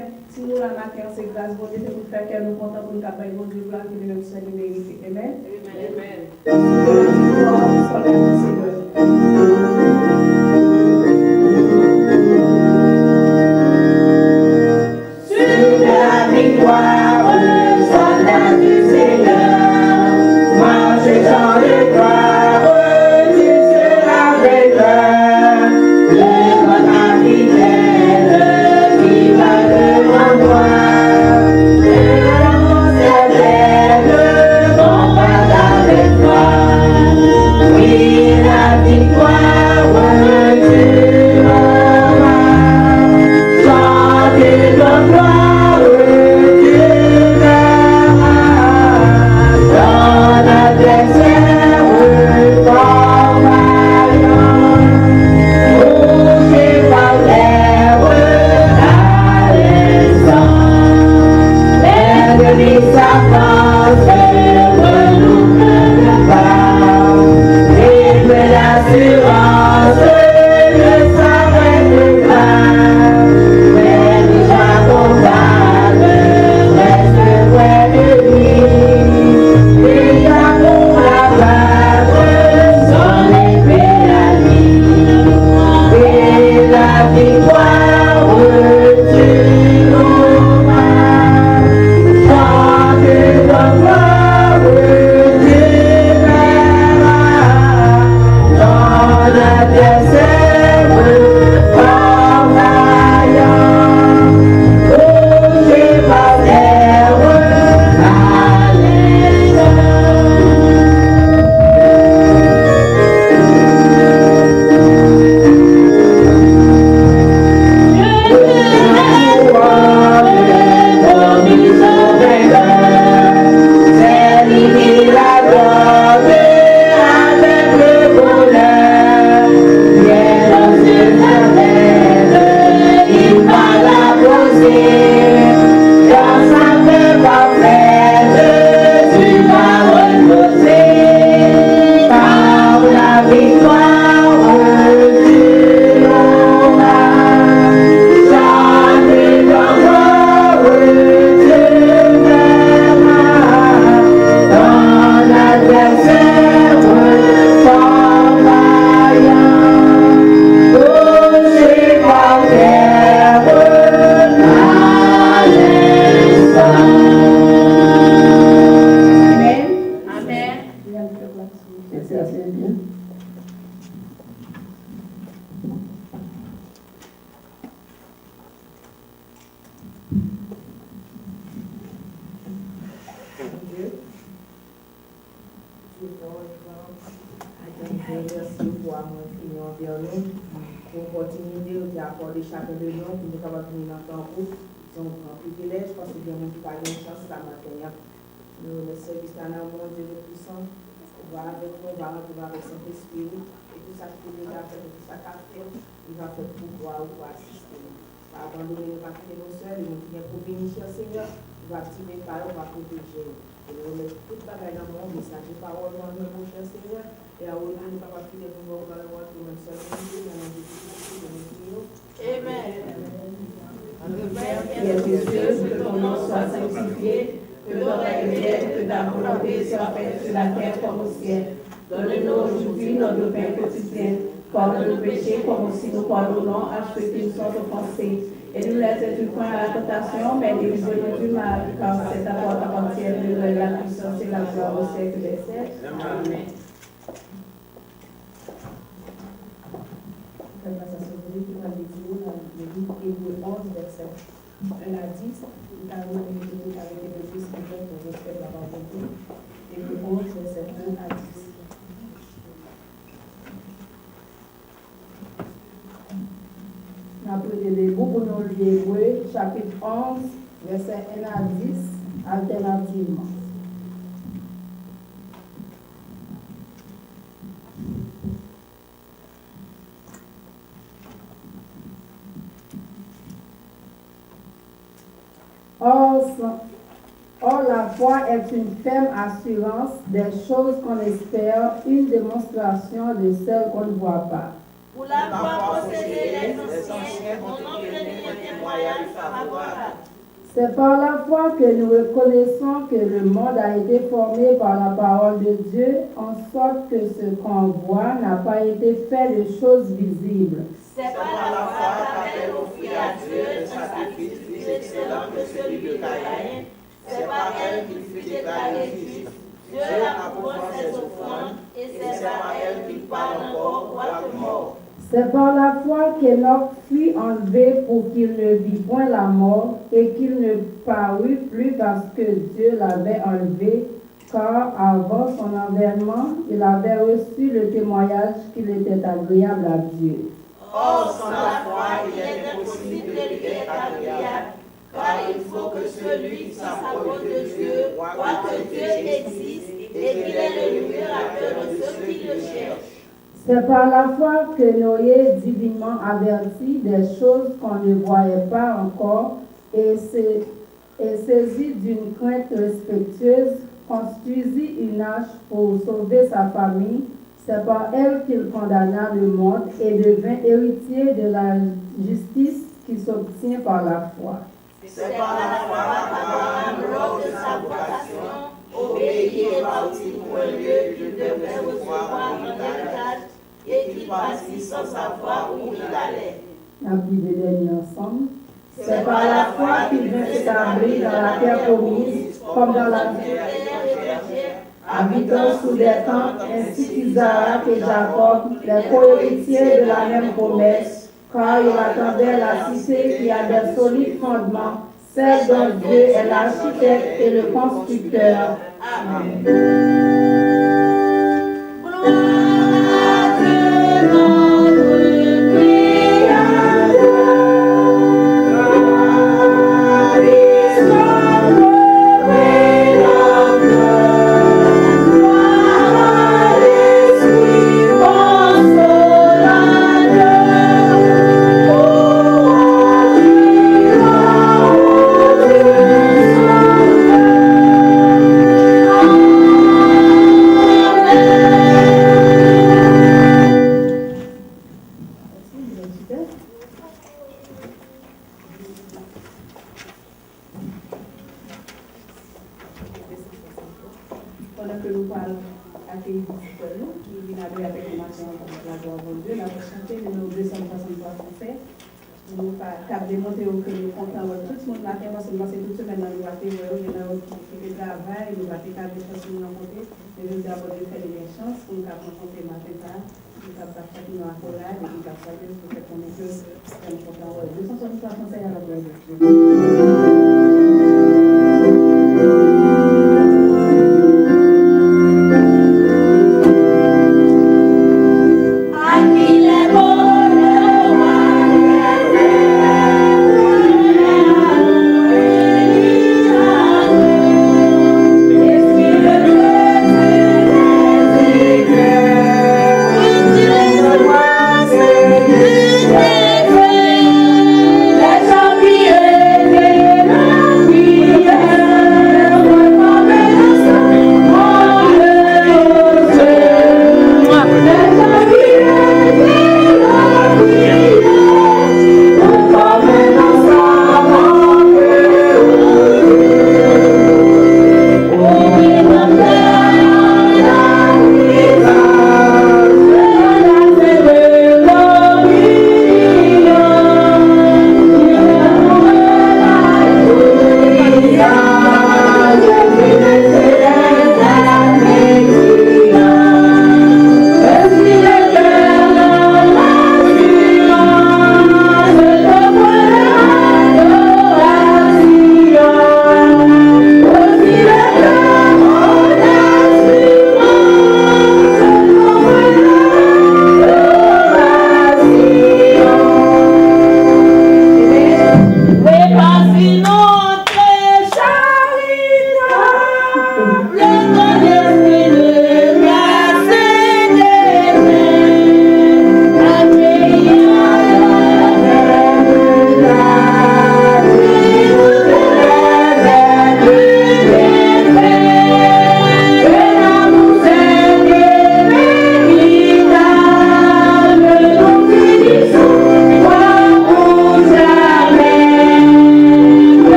permettre, si nous la matin, c'est grâce, bon Dieu, c'est pour faire que nous comptons pour nous capables de Dieu, gloire, qui est le seul et vérité. Amen. Sur la victoire, soldat du Seigneur, marche dans le gloire, tu seras vainqueur. Le grand capitaine qui va devant toi, et l'annonce éternelle combat avec toi. Oui, la victoire, tu l'auras. Chantez ton gloire, tu verras. Dans l'adversaire, ton vaillant, touché par l'air à l'instant. L'ennemi s'avance, renouvelé pas, et que l'assurance ne s'arrête pas. Mais nous accompagne, reste près de lui, déjà pour la battre, son épée à lui. Et la victoire, tu l'auras. Chante ton gloire, tu verras. Dans l'adversaire, en vaillant, touché par terre à l'instant. Que ton nom soit sanctifié, que ton règne vienne, que ta volonté soit faite sur la terre comme au ciel. Donne-nous aujourd'hui notre pain quotidien. Pardonne nos péchés comme aussi nous pardonnons à ceux qui nous sont offensés. Et ne nous laisse point à la tentation, mais délivre-nous du mal, car c'est à toi qu'appartiennent la puissance et la gloire au siècle des siècles. Amen. Grâce à ce Dieu qui va dire dans le livre Hébreux 11, verset 1 à 10, nous avons été avec les plus simples pour respect de la volonté. Hébreux 11, verset 1 à 10. Nous avons pris les mots pour nous lire Hébreux, chapitre 11, verset 1 à 10, alternativement. Or, la foi est une ferme assurance des choses qu'on espère, une démonstration de celles qu'on ne voit pas. Pour la foi posséder les anciens, on entraîne témoignage favorable. C'est par la foi que nous reconnaissons que le monde a été formé par la parole de Dieu, en sorte que ce qu'on voit n'a pas été fait de choses visibles. C'est par la foi qu'Abel offrit à Dieu le sacrifice plus excellent que celui de Caïn. C'est par elle qu'il fut déclaré juste. Dieu approuve ses offrandes et c'est par elle qu'il parle encore, quoique mort. C'est par la foi qu'Enoch fut enlevé pour qu'il ne vit point la mort et qu'il ne parut plus parce que Dieu l'avait enlevé, car avant son enlèvement, il avait reçu le témoignage qu'il était agréable à Dieu. Or, sans la foi, il est impossible de lui être agréable, car il faut que celui qui s'approche de Dieu croit que Dieu existe et qu'il est le libérateur de ceux qui le cherchent. C'est par la foi que Noé, divinement averti des choses qu'on ne voyait pas encore et saisi d'une crainte respectueuse, construisit une arche pour sauver sa famille. C'est par elle qu'il condamna le monde et devint héritier de la justice qui s'obtient par la foi. C'est par la foi qu'Abraham, lors de sa vocation, obéit et partit pour un lieu qu'il devait recevoir en héritage et qu'il partit sans savoir où il allait. La Bible est ensemble. C'est par la foi qu'il vint s'établir dans la terre promise, comme dans la terre, habitant sous des tentes, ainsi qu'Isaac et Jacob, les co-héritiers de la même promesse, car il attendait la cité qui a des solides fondements, celle dont Dieu est l'architecte et le constructeur. Amen. Pendant que nous parlons à tes disciples, qui viennent avec la gloire de Dieu, la chanter de nos 263 français. Nous avons démontré que nous comptons tout le monde matin, parce que c'est toute semaine dans le matin, nous avons fait le travail, nous avons fait des choses pour nous rencontrer, et nous avons fait des chances pour nous rencontrer matin, nous avons fait une accolade, et nous avons fait pour que nous comptons 263 français à la gloire de Dieu. Let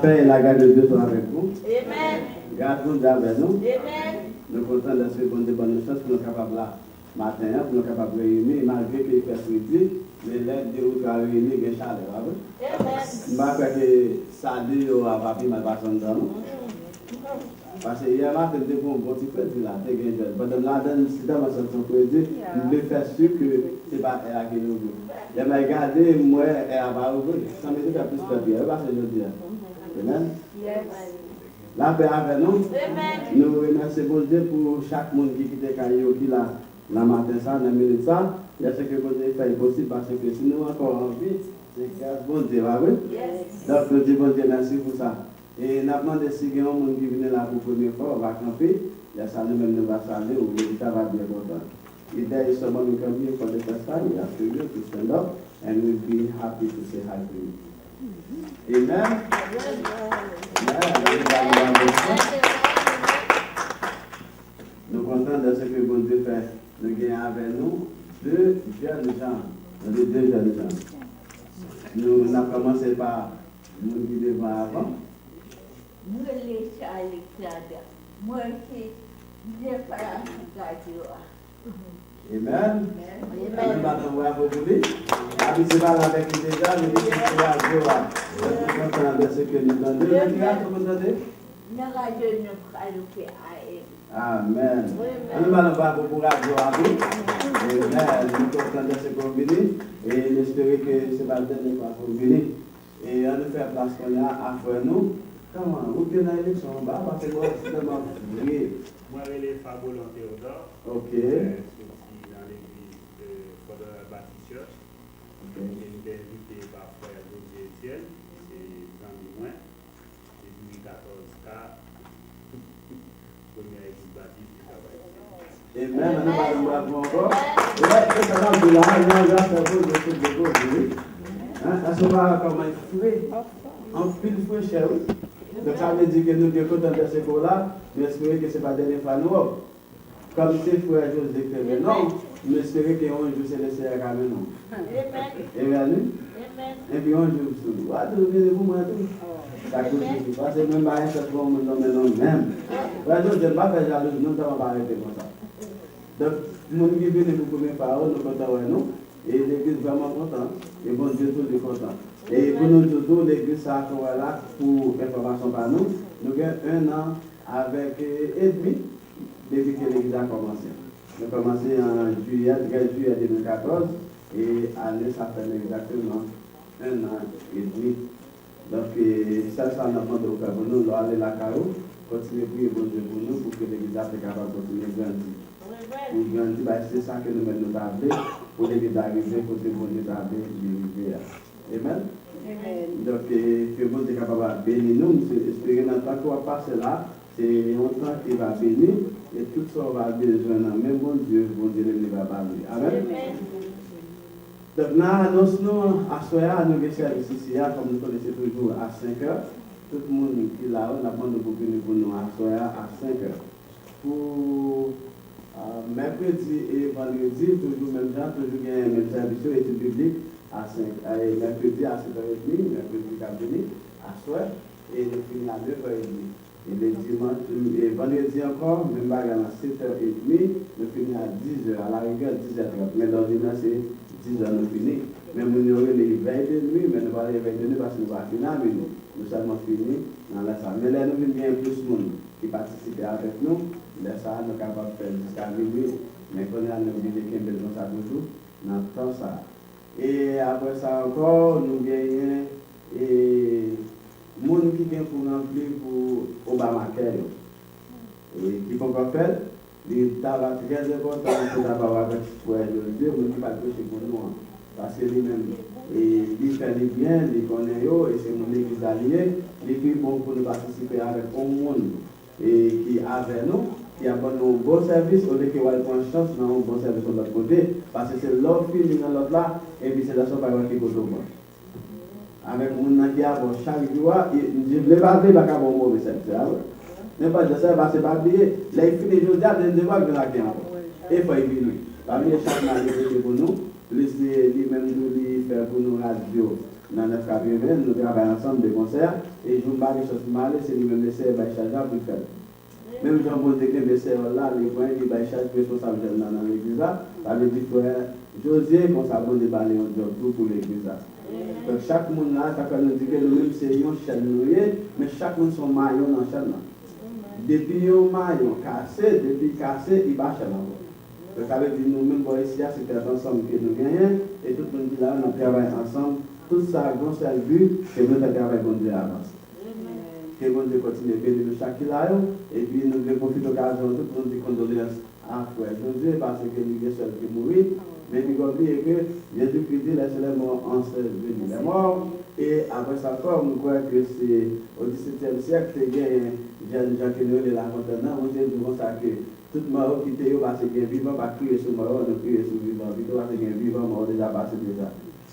paix et la grâce de Dieu soient avec vous. Amen. Gardons Dieu avec nous. Amen. Nous sommes contents de ce bon de bonne chance pour nous capables là matin, pour nous capables de réunir, malgré qu'il fait friti, mais l'aide de l'autre à réunir, il y a chaleur. Amen. Je ne sais pas que ça dit à papi mal passé dans nous. Parce que hier matin, je bon petit peu de là, c'est que pendant la donne, si dans ma sanction crédit, je vais faire sûr que ce n'est pas elle qui nous veut. Je vais regarder, moi, elle va ouvrir. Ça me dit qu'il y a plus de papier, parce que je dis. Amen. La paix avec nous. Nous remercions bon Dieu pour chaque monde qui quitte Caillou, qui là, la matin, ça, dans la minute, ça. Il y a ce que bon Dieu fait possible parce que si nous encore en vie, c'est grâce bon Dieu, oui. Donc, nous disons bon Dieu, merci pour ça. Et nous avons demandé si il y a un monde qui vient là pour la première fois, on va camper. Il y a ça, nous-mêmes, nous allons saluer, ou l'État va bien content. If there is someone who come here for the first time, we ask you to stand up and we'll be happy to say hi to you. Amen. Nous sommes contents de ce que bon Dieu fait. Nous gagnons avec nous deux jeunes gens. Nous avons commencé par nous qui devons avant. Moi, les Alexander. Moi, c'est j'ai pas la Amen. Nous allons voir aujourd'hui. C'est pas avec nous déjà, mais nous sommes contents de ce que nous donnons. Amen. Nous allons voir pour la gloire. Amen. Nous sommes contents de ce qu'on vient et nous espérons que ce n'est pas le dernier fois qu'on vient. Et on nous fait place qu'on a après nous. Comment? Vous pouvez dans l'élection en bas parce que moi, c'est vraiment vrai. Moi, je suis Fabulon Théodore. Ok. Je suis dans l'église de Fodor Baptist Church. J'ai été invité par Frère Gauthier Etienne, c'est dans le moins, depuis 14K, première église baptiste du travail. Amen. Nous allons voir encore. Et là, c'est ça, nous allons faire beaucoup de choses. À ce moment-là, comment il fait? En pile de cher, oui. Donc ça veut dire que nous sommes contents de ce cours-là, mais espérons que ce n'est pas dernier fois nous. Comme c'est frère José qui non, nous espérons qu'un jour c'est le Seigneur qui amène nous. Amen. Et puis un jour, vous moi tout. Ça coûte parce que même pas un seul moment, non, même. Frère José, je ne vais pas faire jaloux, nous ne sommes pas arrêtés comme ça. Donc, nous qui venons pour première parole, nous comptons avec nous. Et l'église est vraiment contente. Et bon Dieu, tout est content. Et pour nous tous, l'église a là pour information par nous. Nous avons 1 an avec et demi depuis que l'église a commencé. Nous avons commencé en juillet, 13 juillet 2014 et année, ça fait exactement 1 an et demi. Donc, ça nous demande de faire pour nous, nous aller la carreau, continuer à prier bon Dieu pour nous, pour que l'église soit capable de continuer à grandir. Pour grandir, c'est ça que nous mettons nous pour l'église d'arriver, pour que bon Dieu d'arriver. Amen. Donc, que bon Dieu est capable de bénir nous, espérer dans le temps qu'on va passer là, c'est un temps qui va bénir, et tout ça va besoin, même bon Dieu va parler. Amen. Donc, nous annonçons à Soya, nous avons service ici, comme nous connaissons toujours, à 5 heures. Tout le monde qui est là, on a demandé pour nous à Soya à 5 heures. Pour mercredi et vendredi, toujours même temps, toujours il y a un même service études bibliques à 5 mercredi à 7h30, mercredi à soir, et nous finissons à 9h30. Et les dimanches, et vendredi encore, même bagarre à 7h30, nous finissons à 10h, à la rigueur 10h30. Mais dans le c'est 10h nous finissons. Même nous avons les veilles de nuit, mais nous allons les veilles de nuit parce que nous allons finir à minuit. Nous sommes finis dans la salle. Mais là, nous avons bien plus de monde qui participent avec nous. Là, ça, nous sommes capables de faire jusqu'à minuit. Mais quand nous avons dit qu'il y a besoin de ça toujours, nous avons ça. Et après ça encore, nous gagnons et monde qui vient pour remplir pour Obamacare. Et qui font quoi faire? Il travaille très important pour avoir avec frère de Dieu, mais qui va prêcher pour nous. Parce que lui-même, il fait les biens, il connaît et c'est mon église alliée. Il est plus bon pour nous participer avec un monde et qui est avec nous, qui a un bon service, au lieu qu'il y ait une chance dans un bon service de l'autre côté, parce que c'est l'autre fille dans l'autre là, et puis c'est la seule qui est côté moi. Avec mon qui a chaque jour, je ne l'ai pas dit, il n'y a pas de mauvais service. Ne pas dire ça, parce que pas oublier, là il finit aujourd'hui, il ne doit pas de la guerre. Et il faut y venir. Parmi chaque année pour nous, lui-même nous faire pour nous radio. dans 980, nous travaillons ensemble des concerts, et je me barre chose mal, c'est lui-même le serre charge pour faire. Même Jean Paul que le serre là, les points, il va charge responsable dans l'église là, ça veut dire que José, qu'on s'abonne de balayer un job tout pour l'église là. Donc chaque monde là, ça fait nous dire que nous-mêmes c'est une chaîne nouée, mais chaque monde son maillon dans la chaîne là. Depuis un maillon cassé, il va chaîne là. Donc ça veut dire nous-mêmes, ici, c'est ensemble que nous gagnons, et tout le monde dit là, nous travaillons ensemble. Tout ça, grand seul but, c'est que notre travail bon Dieu avance. Que bon Dieu continue à bénir chaque là, et puis nous devons profiter de l'occasion de prendre des condoléances à frère Josué, parce que lui est seul qui mourit. Mais il faut oublier que Jésus-Christ dit, laissez-les morts en venir les morts. Et après ça, encore, nous croyons que c'est au XVIIe siècle, c'est bien, Jean qui nous est là maintenant, on dit devant ça que tout mort qui était parce qu'il est vivant, va crier sur mort, on crier sur vivant, parce qu'il est vivant, mort déjà passé déjà.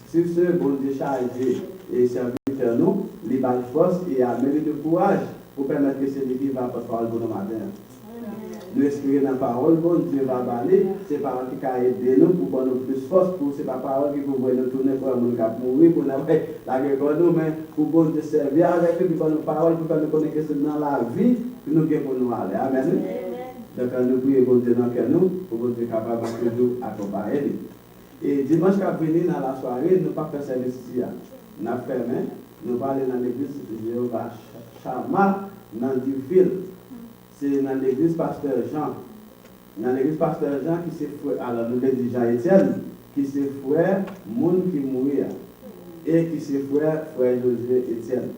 Sur ce, bon Dieu chargé et serviteur nous, les balles force et amener de courage pour permettre que celui qui va porter parole pour nous matin. Nous espérons dans la parole, bon Dieu va parler, c'est parole qui a aidé nous pour nous plus force, pour c'est pas parole qui vous nous tourner pour nous mourir, pour nous la guerre pour nous, mais pour bon Dieu servir avec nous, pour nous parole, pour nous connaître que c'est dans la vie que nous avons pour nous aller. Amen. Donc nous prions bon Dieu dans que nous, pour bon Dieu capable de nous accompagner. Et dimanche qui venu dans la soirée, nous pas fait service ici. Nous avons fermé, nous parlons dans l'église de Jéhovah Shammah, dans Duville. C'est dans l'église Pasteur Jean. Dans l'église Pasteur Jean qui s'est frère, alors nous dit Jean-Étienne, qui s'est frère, monde qui mourit, et qui s'est frère Josué Étienne.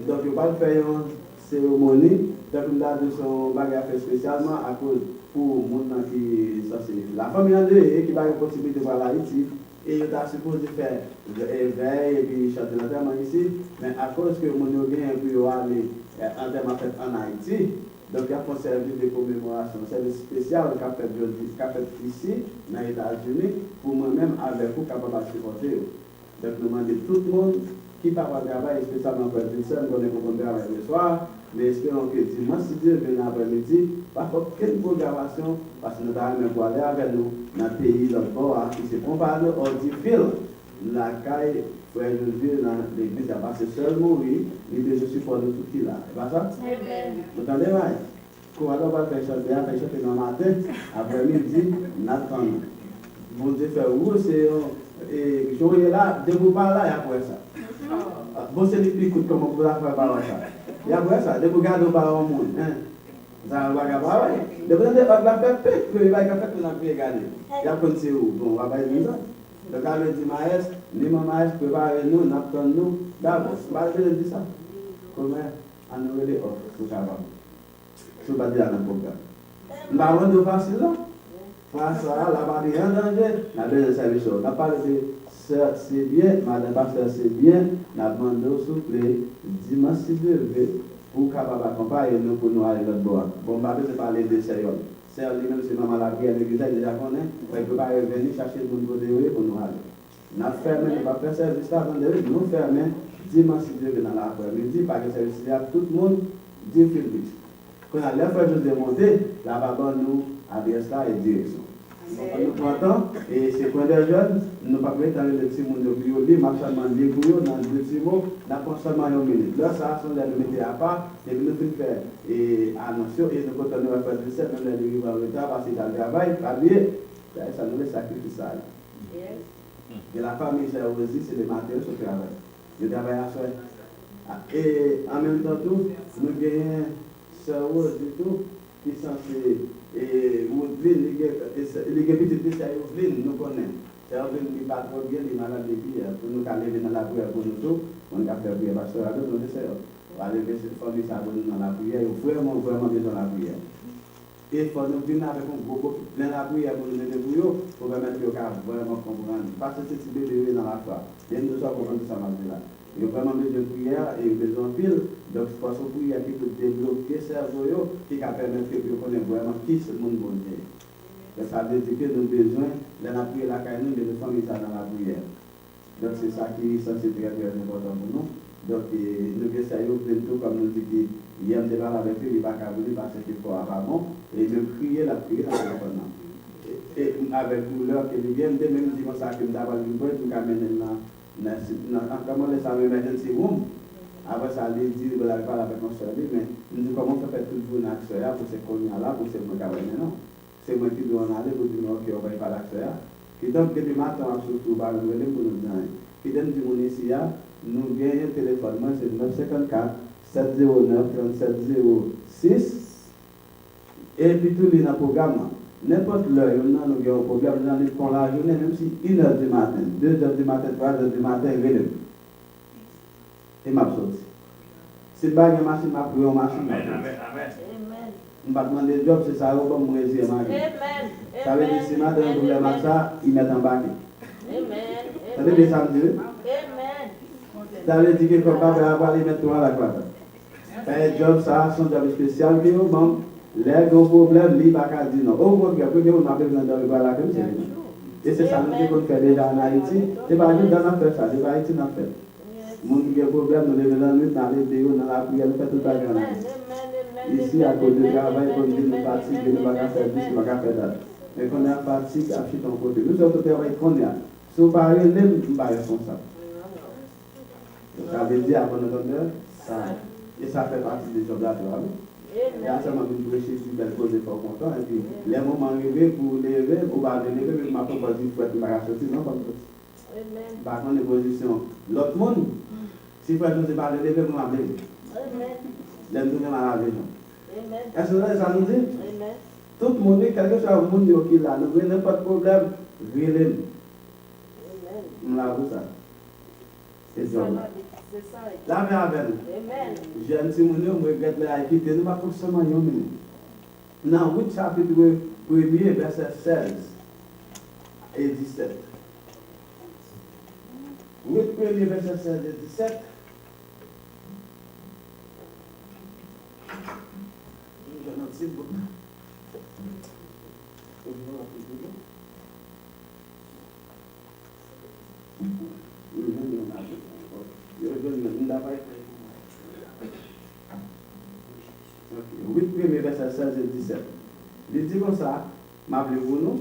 Donc, il ne va pas faire une cérémonie, donc il a de son bagage fait spécialement à cause pour les gens qui sont la famille en deux et qui va avoir la possibilité de voir là ici. Et il a supposé faire veille et puis chanter l'enterrement ici, mais à cause que mon gain puis aller enterrement fait en Haïti, donc il y a un service de commémoration, un service spécial qu'a fait ici, dans les États-Unis, pour moi-même avec vous capable de supporter. Donc nous demandons tout le monde qui ne peut pas travailler, spécialement pour les personnes qui ont travail le soir, mais espérons que dimanche, si Dieu vient après-midi, pas aucune programmation, parce que nous allons même aller avec nous dans le pays de l'autre qui se compare au Duville, la caille, frère Josué, dans l'église, parce que seul mourir, il devait supporter tout qui là. C'est pas ça? Vous entendez, ouais? Quand on va faire chanter dans le matin, après-midi, nous attendons. Bon Dieu fait où, c'est. Et je suis là, de vous parler, il y a quoi ça? Bon, c'est les écoute comment vous la faire parler ça. Il y a quoi ça? De vous garder par au monde. Ça va pas, oui. De vous dire, on va faire peur, que il va faire que nous avons regarder. Il y a comme c'est où? Bon, on va pas dire ça. Donc, quand je dis maïs, ni mon maïs, préparez-nous, n'attendons-nous. D'abord, je vais dire ça. Comment on nous relève pour savoir. Je ne vais pas dire dans le programme. Nous avons de facile là. François, la partie en danger, la besoin de service. On a parlé de c'est bien, madame pasteur, c'est bien, la demande s'il vous plaît, dimanche si Dieu veut, pour capable accompagner nous pour nous aller l'autre bord. Bon, je vais parler de sérieux. C'est lui-même, c'est maman la prière, l'église, il déjà connaît, il ne peut pas revenir chercher le bon côté pour nous aller. Nous avons fermé, nous avons fait service là, nous fermons dimanche si Dieu veut dans l'après-midi, parce que service là, tout le monde dit Philippe. Quand on a l'effort de monter, là-bas, nous, adresse là et direction. Nous prenons, et c'est point de jeunes, nous ne pouvons pas dans le petit monde de Bioli, marchand de Bioli, dans le petit mot, dans le consomment une minute. Là, ça, on l'a mis à part, et nous pouvons faire et annoncer, et nous continuons à faire du set, nous l'avons en retard, parce qu'il y a le travail, travailler, ça nous laisse sacrifier. Et la famille, c'est aussi, c'est les matériaux sur le travail. Le travail à soi. Et en même temps, nous gagnons ce du tout, qui sont censés. Et Woodville, les petites pistes à Woodville, nous connaissons. C'est un qui ne pas trop bien, les malades de vie, pour nous aller dans la prière pour nous tous, on a fait prière, parce que nous desserts. On va lever cette famille, ça va dans la prière, il faut vraiment besoin de la prière. Et il faut nous venir avec un gros plein la prière pour nous aider pour permettre que nous vraiment comprendre. Parce que c'est ce que nous dans la foi. Et nous sommes comprendre ça là. Il y a vraiment besoin de prière et besoin de pile. Donc, c'est pour ça qu'il y a qui peut débloquer le cerveau, qui va permettre que nous connaissions vraiment qui ce monde bon Dieu. Ça veut dire que nous avons besoin de la prière, de nous familles dans la prière. Donc, c'est ça qui est censé être très important pour nous. Donc, nous essayons plutôt, comme nous dit, il y a un débat avec eux, il va pas venir parce qu'il faut avant, et nous prier la prière dans le et avec douleur que nous viennent, même si on sait que nous avons une bonne, nous amène Comment les femmes emergency room, après ça, il dit, il va parler avec mon soeur, mais il dit comment ça fait tout le jour avec soeur pour ces cognes là, pour ces mots non. C'est moi qui dois en aller pour dire ok, on va y parler avec soeur. Qui donc, depuis matin, surtout, pour nous dire, qui donne du monde ici, nous gagnons le téléphone, moi c'est 954 709 3706. Et puis tout le programme, n'importe l'heure, nous avons un programme, nous avons la journée, même si 1h du matin, 2h du matin, 3h du matin, relève. Et m'a sorti. Si je n'ai pas de machine, je vais prendre une machine. Je vais demander job, c'est ça, je vais me réussir. Ça veut dire que si je ai un problème avec ça, ils mettent en bas. Ça veut dire ça me dit. Ça veut dire que comme papa va aller mettre toi à la croix. Un job, ça, son job spécial, mais au moment, les gros problèmes, il va pas dire non. Au contraire, on a besoin de voir la comme et c'est ça nous qu'on fait déjà en Haïti. C'est pas nous dans l'affaire ça, c'est pas Haïti dans l'affaire. Mon qui a problème, nous levons la nuit, dans les vidéos, dans la prière, nous faisons tout à l'heure. Ici, à cause du travail, comme dit, nous fatigues, nous ne pouvons pas faire plus, nous ne pouvons pas faire ça. Mais quand on a fatigue, à ton côté. Nous sommes au travail qu'on a. Si vous parlez, nous ne sommes pas responsables. Ça veut dire, avant d'entendre, ça. Et ça fait partie des jobs d'affaires. Et à ce moment, vous pouvez chercher une belle cause de fort content. Et puis, les moments arrivés pour lever, ou pas lever, mais ma propre vie, pour être sortir, non, comme ça. Par contre, les positions. L'autre monde, si vous ne pas lever, vous m'appelez. Les nous sommes à la région. Est-ce que ça nous dit? Tout le monde, quel que soit le monde qui est là, nous n'avons pas de problème, relève. On l'a vu ça. C'est ça. La vie avec nous. J'ai un petit monde, je regrette la quitter, nous ne pouvons pas seulement y aller. Dans 8 chapitre 1er, verset 16 et 17. 8 1er, verset 16 et 17. Je n'en sais pas. Oui, premier verset 16 et 17. Il dit comme ça, m'appelez-vous nous,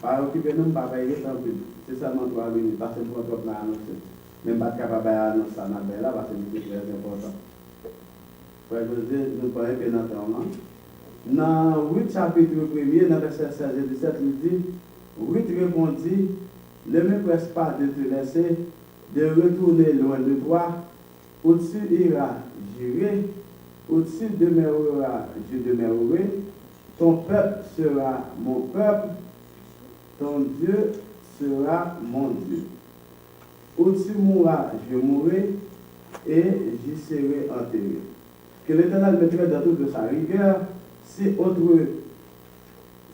pas occuper nous, pas payer tant pis. C'est seulement 3 minutes, parce que pour notre annoncer. Même pas capable d'annoncer ça, là, parce que c'est très important. Pour nous parler pénitentiairement. Dans 8 chapitre 1er, dans verset 16 et 17, il dit, 8 répondit, ne me presse pas de te laisser, de retourner loin de toi, au-dessus ira, j'irai, au-dessus demeurera, je demeurerai, ton peuple sera mon peuple, ton Dieu sera mon Dieu. Au-dessus mourra, je mourrai, et j'y serai enterré. Que l'Éternel me traite dans toute sa rigueur, si autre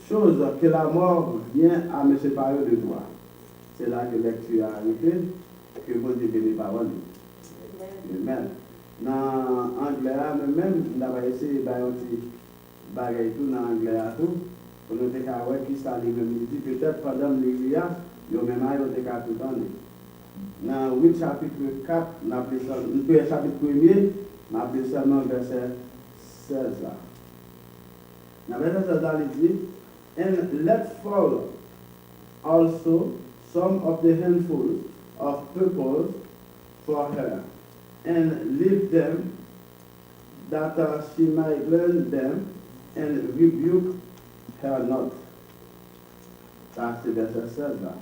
chose que la mort vient à me séparer de toi. C'est là que lecture a arrêté, que vous dites les paroles. Amen. Dans l'anglais, même, on a essayé de faire tout dans l'anglais, pour nous dire qui ça livre midi, peut-être pendant l'Église, il y a même tout donné. Dans 8 chapitre 4, on a appelé ça, chapitre 1er, on a appelé ça dans verset 16 là. Dans verset 16 là, il dit, and let fall also some of the handful of purple for her, and leave them, that she might learn them, and rebuke her not. Ça, c'est verset 16 là.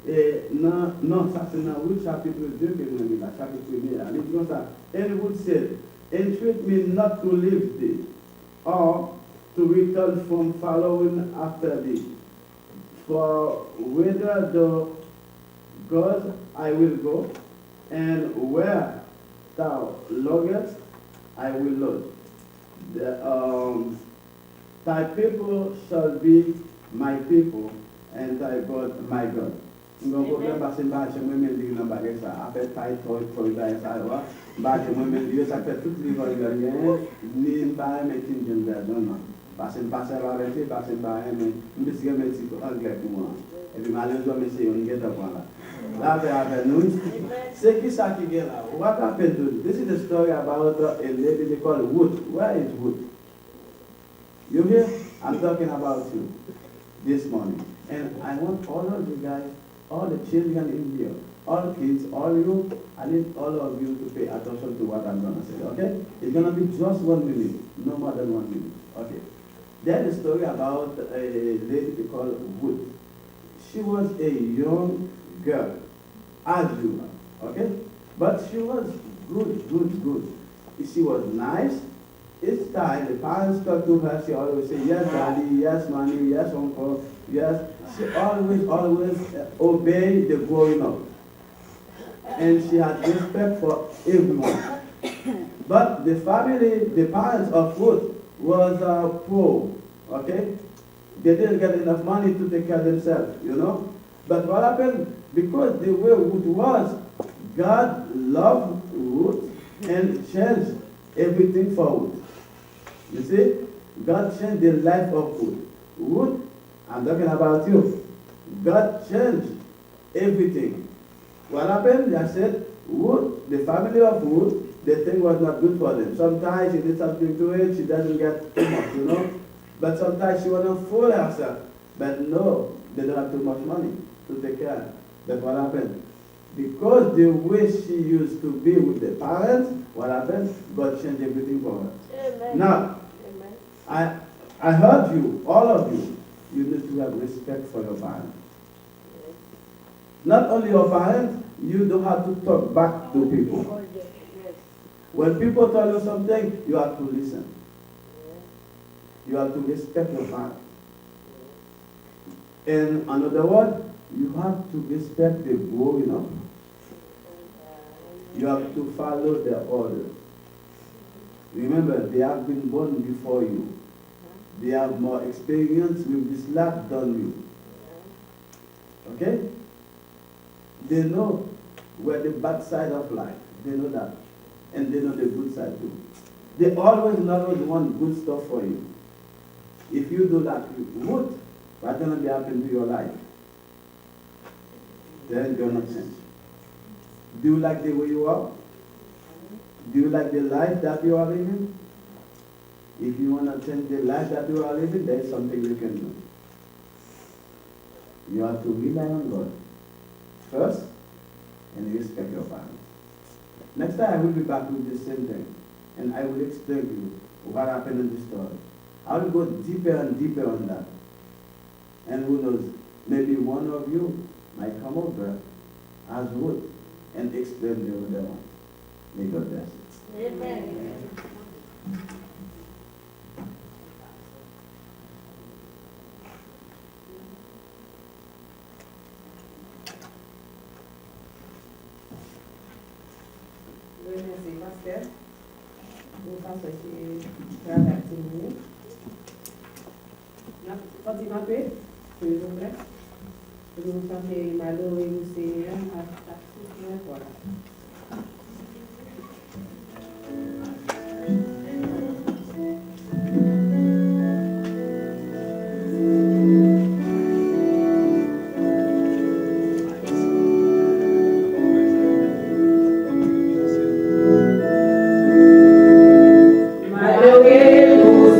Et non, ça c'est dans le chapitre 2 que nous avons là, chapitre 1er là. Il dit comme ça, and would say, entreat me not to leave thee, or to return from following after thee. For whither thou goest, I will go, and where thou lodgest, I will lodge. Thy people shall be my people, and thy God my God. Nous problème parce que je me mets dans le bagage ça. Après taille toi ça va. Je me mets ça fait toutes les voyages ni pas mais qui me donne non. Parce que passer la vérité parce que mais me suis même si anglais pour moi. Et puis malheureusement c'est on get up là. Là avec nous c'est qui ça qui est là. What happened to this is the story about a lady they call Wood. Where is Wood? You hear? I'm talking about you this morning. And I want all of you guys all the children in here, all kids, all you, I need all of you to pay attention to what I'm going to say, okay? It's going to be just 1 minute, no more than 1 minute, okay? There's a story about a lady called Ruth. She was a young girl, as you are, okay? But she was good. She was nice. Each time the parents talk to her, she always say, yes, daddy, yes, mommy, yes, uncle, yes. She always obeyed the growing up. And she had respect for everyone. But the family, the parents of Ruth was poor, okay? They didn't get enough money to take care of themselves, you know? But what happened? Because the way Ruth was, God loved Ruth and changed everything for Ruth. You see? God changed the life of Ruth. Ruth, I'm talking about you. God changed everything. What happened? I said, Ruth, the family of Ruth, the thing was not good for them. Sometimes she did something to it, she doesn't get too much, you know? But sometimes she want to fool herself. But no, they don't have too much money to take care. But what happened? Because the way she used to be with the parents, what happened? God changed everything for her. Amen. Now, Amen. I heard you, all of you, you need to have respect for your parents. Not only your parents, you don't have to talk back to people. Yes. When people tell you something, you have to listen. You have to respect your parents. In another word, you have to respect the growing up. You have to follow their orders. Remember, they have been born before you. They have more experience with this life than you. Okay? They know where the bad side of life. They know that. And they know the good side too. They always want good stuff for you. If you do that, what's going to be happening to your life? Then you're not changed. Do you like the way you are? Do you like the life that you are living? If you want to change the life that you are living, there is something you can do. You have to rely on God first and respect your parents. Next time I will be back with the same thing and I will explain to you what happened in this story. I will go deeper and deeper on that. And who knows, maybe one of you might come over as Ruth and explain the other one. May God bless you. Amen. Merci, pasteur. Nous passons chez Ragatini. Continuez un peu, s'il vous plaît. Vous chantez Malo et vous Seigneur à toute fois. Adorez-vous,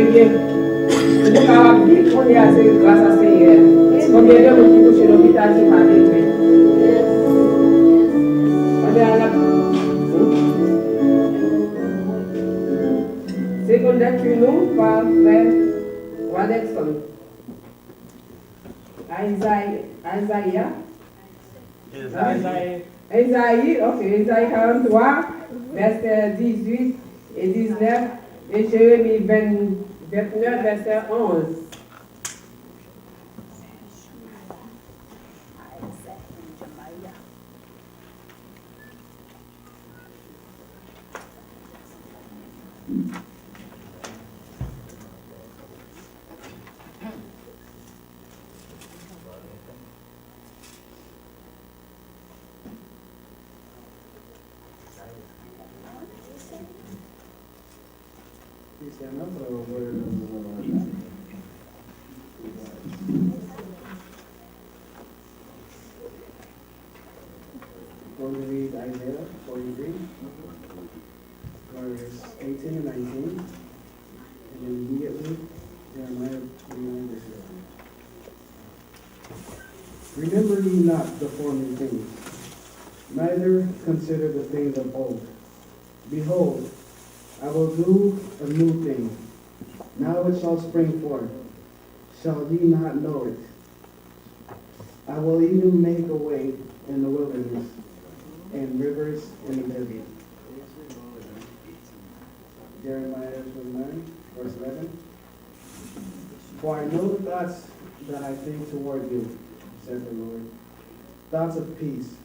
bien. Nous avons dit qu'on est assez grâce à Seigneur. Combien de monde qui touche l'hôpital qui va arriver? Seconde lecture, nous, par frère Wadexon. Isaïe, ok, Isaïe 43, verset 18 et 19, et Jérémie 29, verset 11. Going to read Isaiah 43, verse 18 and 19, and then immediately Jeremiah 29, verse 11. Remember ye not the former things, neither consider the things of old. Behold, I will do a new thing. Now it shall spring forth. Shall ye not know it? I will even make a way in the wilderness and rivers in the desert. Jeremiah 29, verse 11. For I know the thoughts that I think toward you, said the Lord, thoughts of peace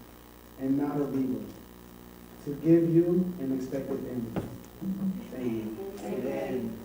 and not of evil, to give you an expected end. Amen. Amen.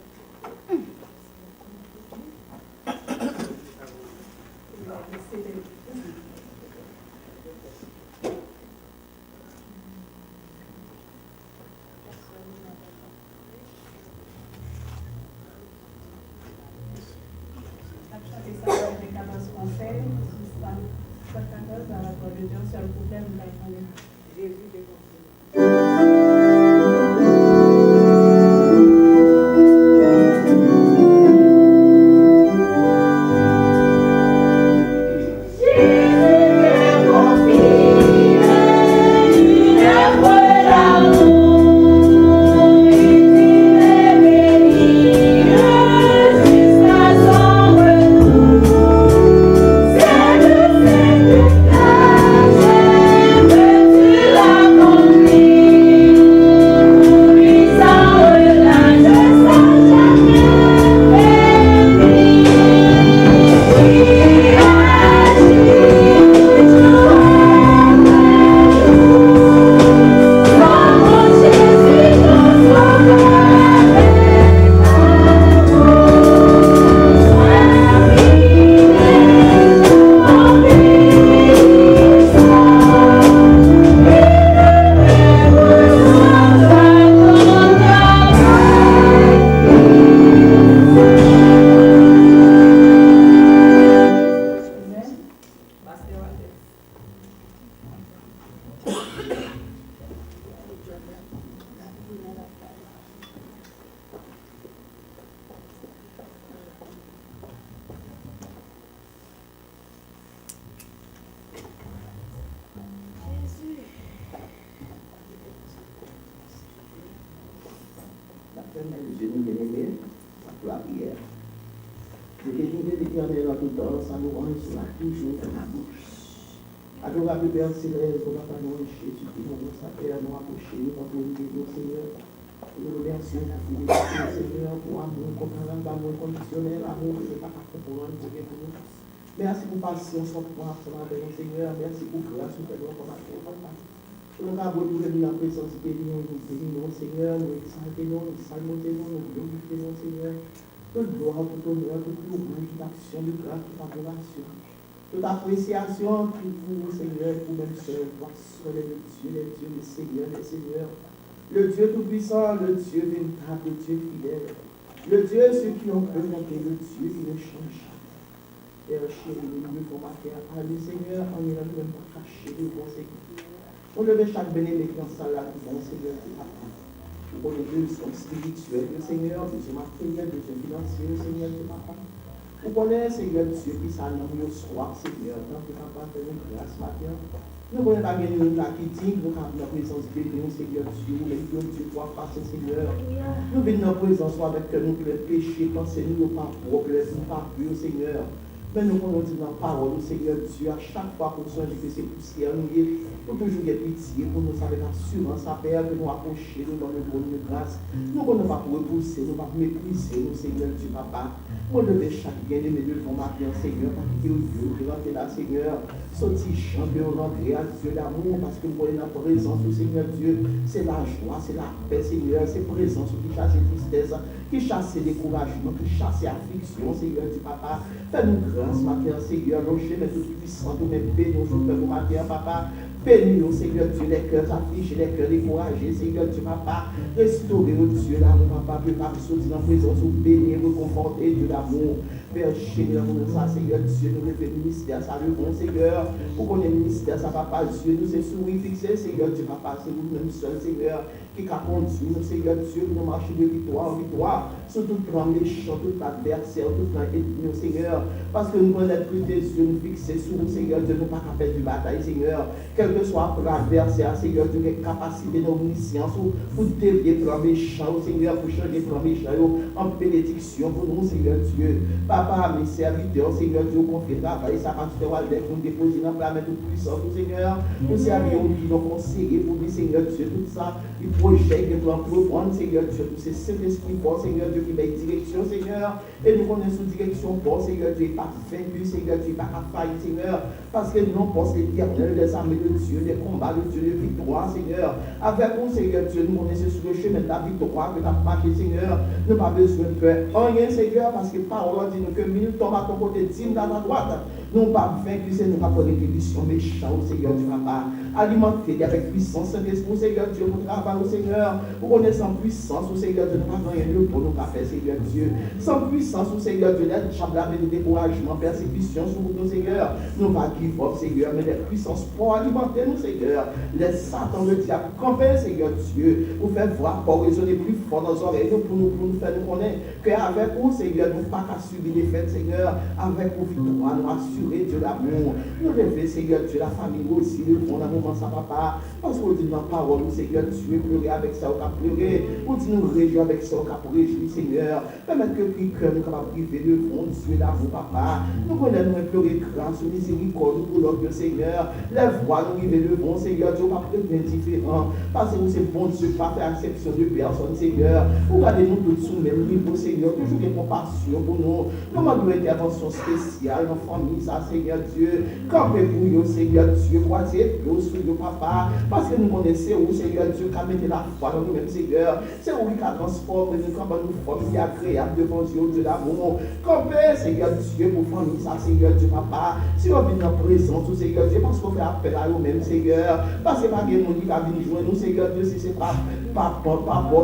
Adorável Deus, Senhor, boa noite, Jésus, que nous s'appelle à nous approcher, nous avons Seigneur. Nous nous remercions Seigneur, pour amour, comprenant l'amour conditionnel, l'amour que nous pas comprendre pour nous. Merci pour patience, pour ensemble avec nous, Seigneur. Merci pour grâce, nous faisons comme papa. Nous avons nous la présence de nous, Seigneur, nous exaltons, nous saluons, nous glorifions, Seigneur. Toute gloire, toute honneur, toute louange, toute action de grâce, toute adoration. Toute appréciation pour vous, Seigneur, pour même seul, toi seul est le Dieu, le Seigneur, le Seigneur. Le Dieu tout-puissant, le Dieu véritable, le Dieu fidèle. Le Dieu, ceux qui ont peur, le Dieu qui ne change pas. Père chéri, nous pour ma terre, allez, Seigneur, on est là, nous ne pas cacher le bon Seigneur. On lève chaque bénédiction, ça là, bon Seigneur, qui apprend. pour les besoins spirituels, Seigneur, besoin matériel, besoin financier, Seigneur, Dieu papa. Vous connaissez, Seigneur Dieu, qui ça nous le soir, Seigneur, tant que papa fait une grâce matin. Nous ne pouvons pas gagner une qui dit, nous avons la présence de Dieu, Seigneur Dieu, mais Dieu doit passer, Seigneur. Nous venons en présence avec nous, les péchés, pensez nous pas propres, nous pas purs, Seigneur. Mais nous pouvons dire dans la parole, Seigneur Dieu, à chaque fois qu'on songe que c'est poussière, nous pour toujours être pitié, pour nous savoir l'assurance à Père, que nous approcher, nous dans le bon de grâce. Nous ne pouvons pas repousser, nous ne pouvons pas mépriser, nous, Seigneur Dieu, papa. Moi, je vais chaque bien-aimé devant ma Père, Seigneur, parce que Dieu, je rentre là, Seigneur, sorti champion, rentrer à Dieu d'amour, parce que nous voyons la présence du Seigneur Dieu, c'est la joie, c'est la paix, Seigneur, c'est présence qui chasse la tristesse, qui chasse le découragement, qui chasse l'affliction, Seigneur Dieu, papa. Fais-nous grâce, ma Père, Seigneur, rocher, mais tout puissant, nous même bénis, nous fais ma Père, papa. Bénis-nous, Seigneur Dieu, les cœurs affligés, les cœurs découragés, Seigneur Dieu, papa. Restaurez-nous, Dieu, l'amour, papa, que pas sortir dans la présence, ou bénir, reconforter, Dieu d'amour. Père, chéri, dans ça, Seigneur Dieu, nous levons le ministère, ça le bon, Seigneur. Pour qu'on ait le ministère, ça, papa, Dieu, nous c'est souris fixé, Seigneur Dieu, papa, c'est vous-même seul, Seigneur, qui a conduit nous, Seigneur Dieu, nous marchons de victoire en victoire, sur tout plan méchant, tout adversaire, tout plan ennemi, Seigneur. Parce que nous connaissons plus des yeux, nous fixer sur vous, Seigneur Dieu, nous pas capable de bataille, Seigneur. Quel que soit l'adversaire, Seigneur Dieu, quelle capacité d'omniscience pour dévier plan méchant, Seigneur, pour changer plan méchant en bénédiction pour nous, Seigneur Dieu. Papa, mes serviteurs, Seigneur Dieu, confie travail, ça va faire nous déposer dans la main toute puissance, Seigneur. Nous servions qui nous conseiller pour nous, Seigneur Dieu, tout ça, les projets que nous entreprendre, Seigneur Dieu, tout c'est Saint-Esprit fort, Seigneur Dieu, qui met direction, Seigneur. Et nous connaissons direction fort, Seigneur Dieu, pas vaincu, Seigneur Dieu, pas failli, Seigneur. Parce que nous pensons l'éternel des armées de Dieu, des combats de Dieu, de victoire, Seigneur. Avec nous, Seigneur Dieu, nous connaissons sur le chemin de la victoire que tu as marché, Seigneur. Nous n'avons pas besoin de faire rien, Seigneur, parce que parole dit nous que 1000 tombent à ton côté, 10 000 à ta droite. Nous n'avons pas vaincu, c'est nous avons des conditions méchantes, Seigneur Dieu, papa. Alimenter avec puissance, Saint-Esprit, Seigneur Dieu, pour travailler, Seigneur. Pour qu'on ait sans puissance, Seigneur Dieu, nous n'avons rien de pour nous faire, Seigneur Dieu. Sans puissance, Seigneur Dieu, les chablades de découragement, persécution sur nous, Seigneur. Nous pas give up, Seigneur, mais les puissances pour alimenter nous, Seigneur. Les Satan, le diable, camper, Seigneur Dieu, pour faire voir, pour résonner plus fort dans nos oreilles, pour nous faire nous connaître qu'avec vous, Seigneur, nous pas qu'à subir les fêtes, Seigneur, avec vous, victoire, nous assurer Dieu l'amour. Nous lever, Seigneur Dieu, la famille aussi, le bon amour, ça, papa, parce qu'on dit dans la parole, Seigneur Dieu, pleurer avec ça, on va pleurer, on dit nous réjouir avec ça, on va réjouir, Seigneur, permettre que plus que nous capables de priver le fond, Dieu l'amour, papa, nous connaissons, nous pleurer grâce, miséricorde, pour notre Seigneur, les voix, nous river le fond, Seigneur Dieu, on va être indifférent, parce que c'est bon Dieu, pas faire exception de personne, Seigneur, vous regardez-nous tous sous le même niveau, Seigneur, toujours des compassion pour nous, nous demandons une intervention spéciale dans la famille, ça, Seigneur Dieu, campez pour nous, Seigneur Dieu, croisez nous sur nous, papa, parce que nous connaissons où, Seigneur Dieu, qui a mis la foi dans nous-mêmes, Seigneur, c'est où qui a transformé nous, comme nous forme qui est agréable devant Dieu, Dieu d'amour, campez, Seigneur Dieu, pour famille, ça, Seigneur Dieu, papa, si on vient en présence, Seigneur Dieu, parce qu'on fait appel à nous-mêmes, Seigneur, parce que pas quelqu'un qui va venir joindre nous, Seigneur Dieu, si c'est pas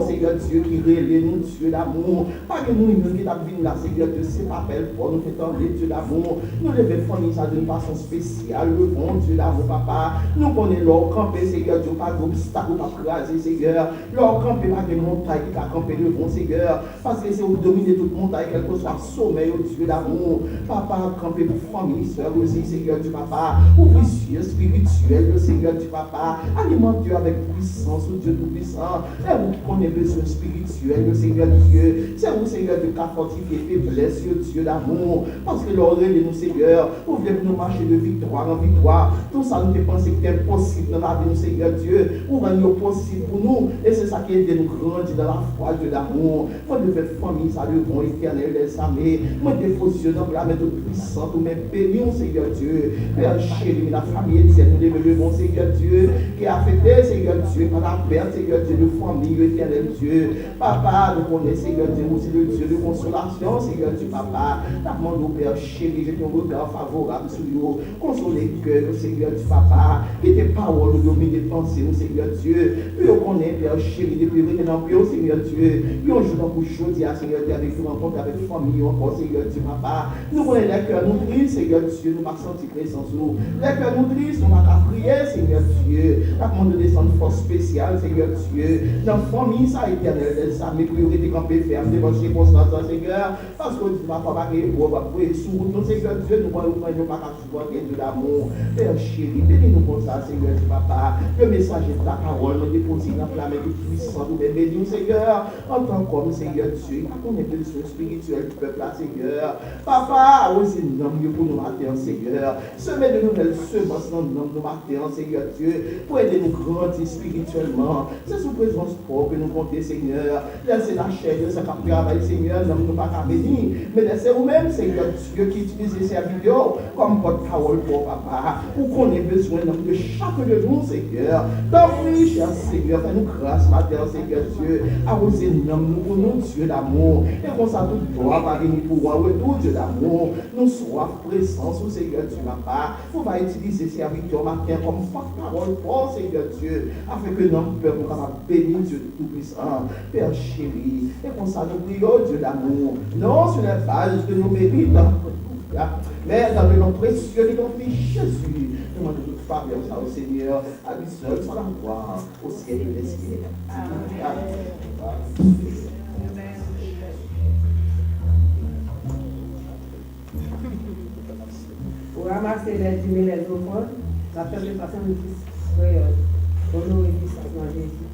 Seigneur Dieu, qui relève nous, Dieu d'amour, pas que nous, qui va venir là, Seigneur Dieu, c'est pas appel pour nous, fait tomber, Dieu d'amour, nous devons famille, ça d'une façon spéciale, le bon Dieu d'amour, papa, nous connaissons leur camper, Seigneur Dieu, pas d'obstacle, pas craser, Seigneur, leur camper, pas de montagne qui a campé le bon, Seigneur, parce que c'est où dominer toute montagne, quel que soit sommeil, Dieu d'amour, papa, camper pour famille, soeur aussi, Seigneur Dieu, papa, ouvrir Dieu spirituel, Seigneur Dieu, papa, alimente Dieu avec puissance, Dieu tout-puissant, c'est vous qui connaissez besoin spirituel, Seigneur Dieu, c'est vous, Seigneur Dieu, qui a fortifié faiblesse, Dieu d'amour, parce que l'oreille de nous, Seigneur, vous voulez nous marcher de victoire en victoire, tout ça nous fait penser que c'est impossible dans la vie, Seigneur Dieu, pour rendre possible pour nous, et c'est ça qui aide nous grandir dans la foi, Dieu d'amour, moi de faire famille, ça le bon éternel des armées, moi de déposer dans la main de puissante, ou même béni, Seigneur Dieu, Père chéri, la famille étienne, nous le bon Seigneur Dieu, qui a affecté, Seigneur Dieu, par la perte, Seigneur Dieu, de famille, éternel Dieu, papa, nous connaissons, Seigneur Dieu, aussi le Dieu de consolation, Seigneur Dieu, papa, demande au Père chéri, j'ai ton regard favorable sur nous, consoler le cœur, Seigneur Dieu, papa, qui tes paroles nous dominent les pensées, Seigneur Dieu, puis on connaît, Père chéri, depuis maintenant, puis Seigneur Dieu, puis on joue dans pour chose, Seigneur Dieu, avec nous, rencontre avec famille, encore, Seigneur Dieu, papa, nous connaissons les cœurs, nous tristes, Seigneur Dieu, nous pas sentir présence, nous, les cœurs, nous tristes, nous pas prier, Seigneur Dieu. La commande de descendre force spéciale, Seigneur Dieu. Dans la famille, ça, éternel, ça, mes priorités campées fermes, devant ces circonstances, Seigneur. Parce que tu ne vas pas parler pour sous nous, Seigneur Dieu, nous allons prendre pas supporter de l'amour. Père chéri, bénis-nous pour ça, Seigneur Dieu, Papa. Le message de ta parole, nous déposons dans la flamme de puissance, nous bénis, Seigneur, en tant qu'homme, Seigneur Dieu. On est besoin spirituel du peuple, là, Seigneur. Papa, aussi, nous avons pour nous matin, Seigneur. Semez de nouvelles semences dans nous matin, Seigneur Dieu, pour aider nous grandir spirituellement. C'est sous présence propre que nous comptons, Seigneur. Laissez la chair, laissez la travail, Seigneur, nous ne pas qu'à bénir. Mais laissez vous-même, Seigneur Dieu, qui utilise ces vidéos comme votre parole pour Papa. Pour qu'on ait besoin de chaque de nous, Seigneur. Donc, cher Seigneur, fais-nous grâce, matin, Seigneur Dieu. Arrosez nous pour nous, Dieu d'amour. Et qu'on s'en tout droit va venir pour un retour, Dieu d'amour. Nous soif, présence, au Seigneur Dieu, Papa. Vous va utiliser ces serviteurs matin comme porte-parole pour Seigneur Dieu, afin que notre peuple soit béni, Dieu Tout-Puissant, Père chéri. Et qu'on s'en oublie, Dieu d'amour. Non sur la base de nos mérites, mais dans le nom précieux de ton Fils Jésus, demande de toute faveur ça au Seigneur, à lui seul, soit la gloire au ciel et les cieux. Amen. Pour ramasser les dîmes et les offrandes, la fête de façon de honorer l'Église dans Jésus.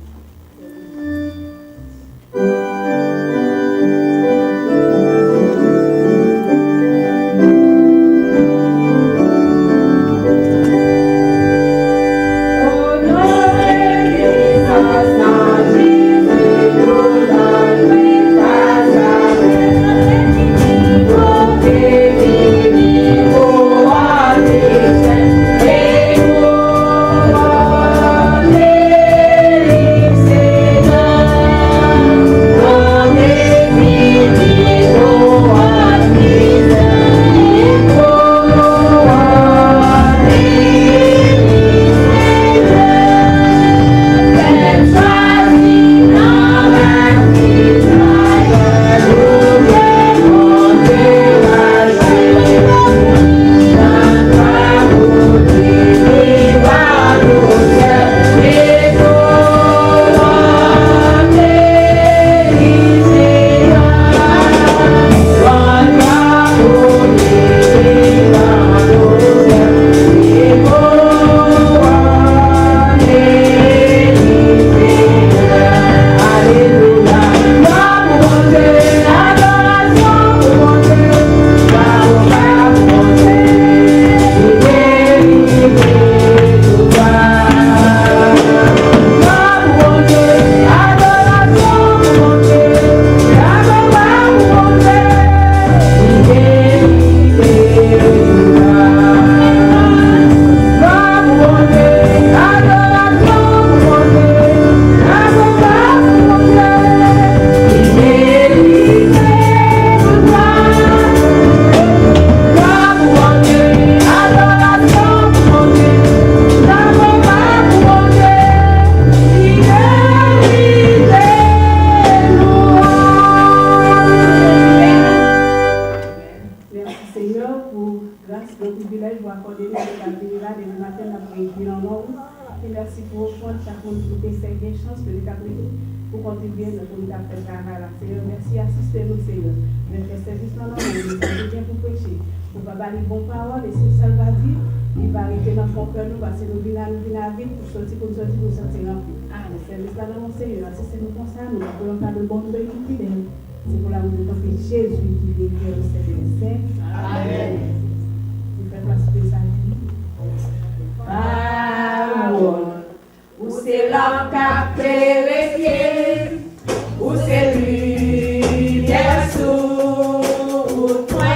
C'est pour l'amour de ton Fils Jésus qui vient au Saint-Esprit. Amen. Vous faites place de sa vie. Où c'est l'homme qui a vérifié, où c'est lui qui est sous toi.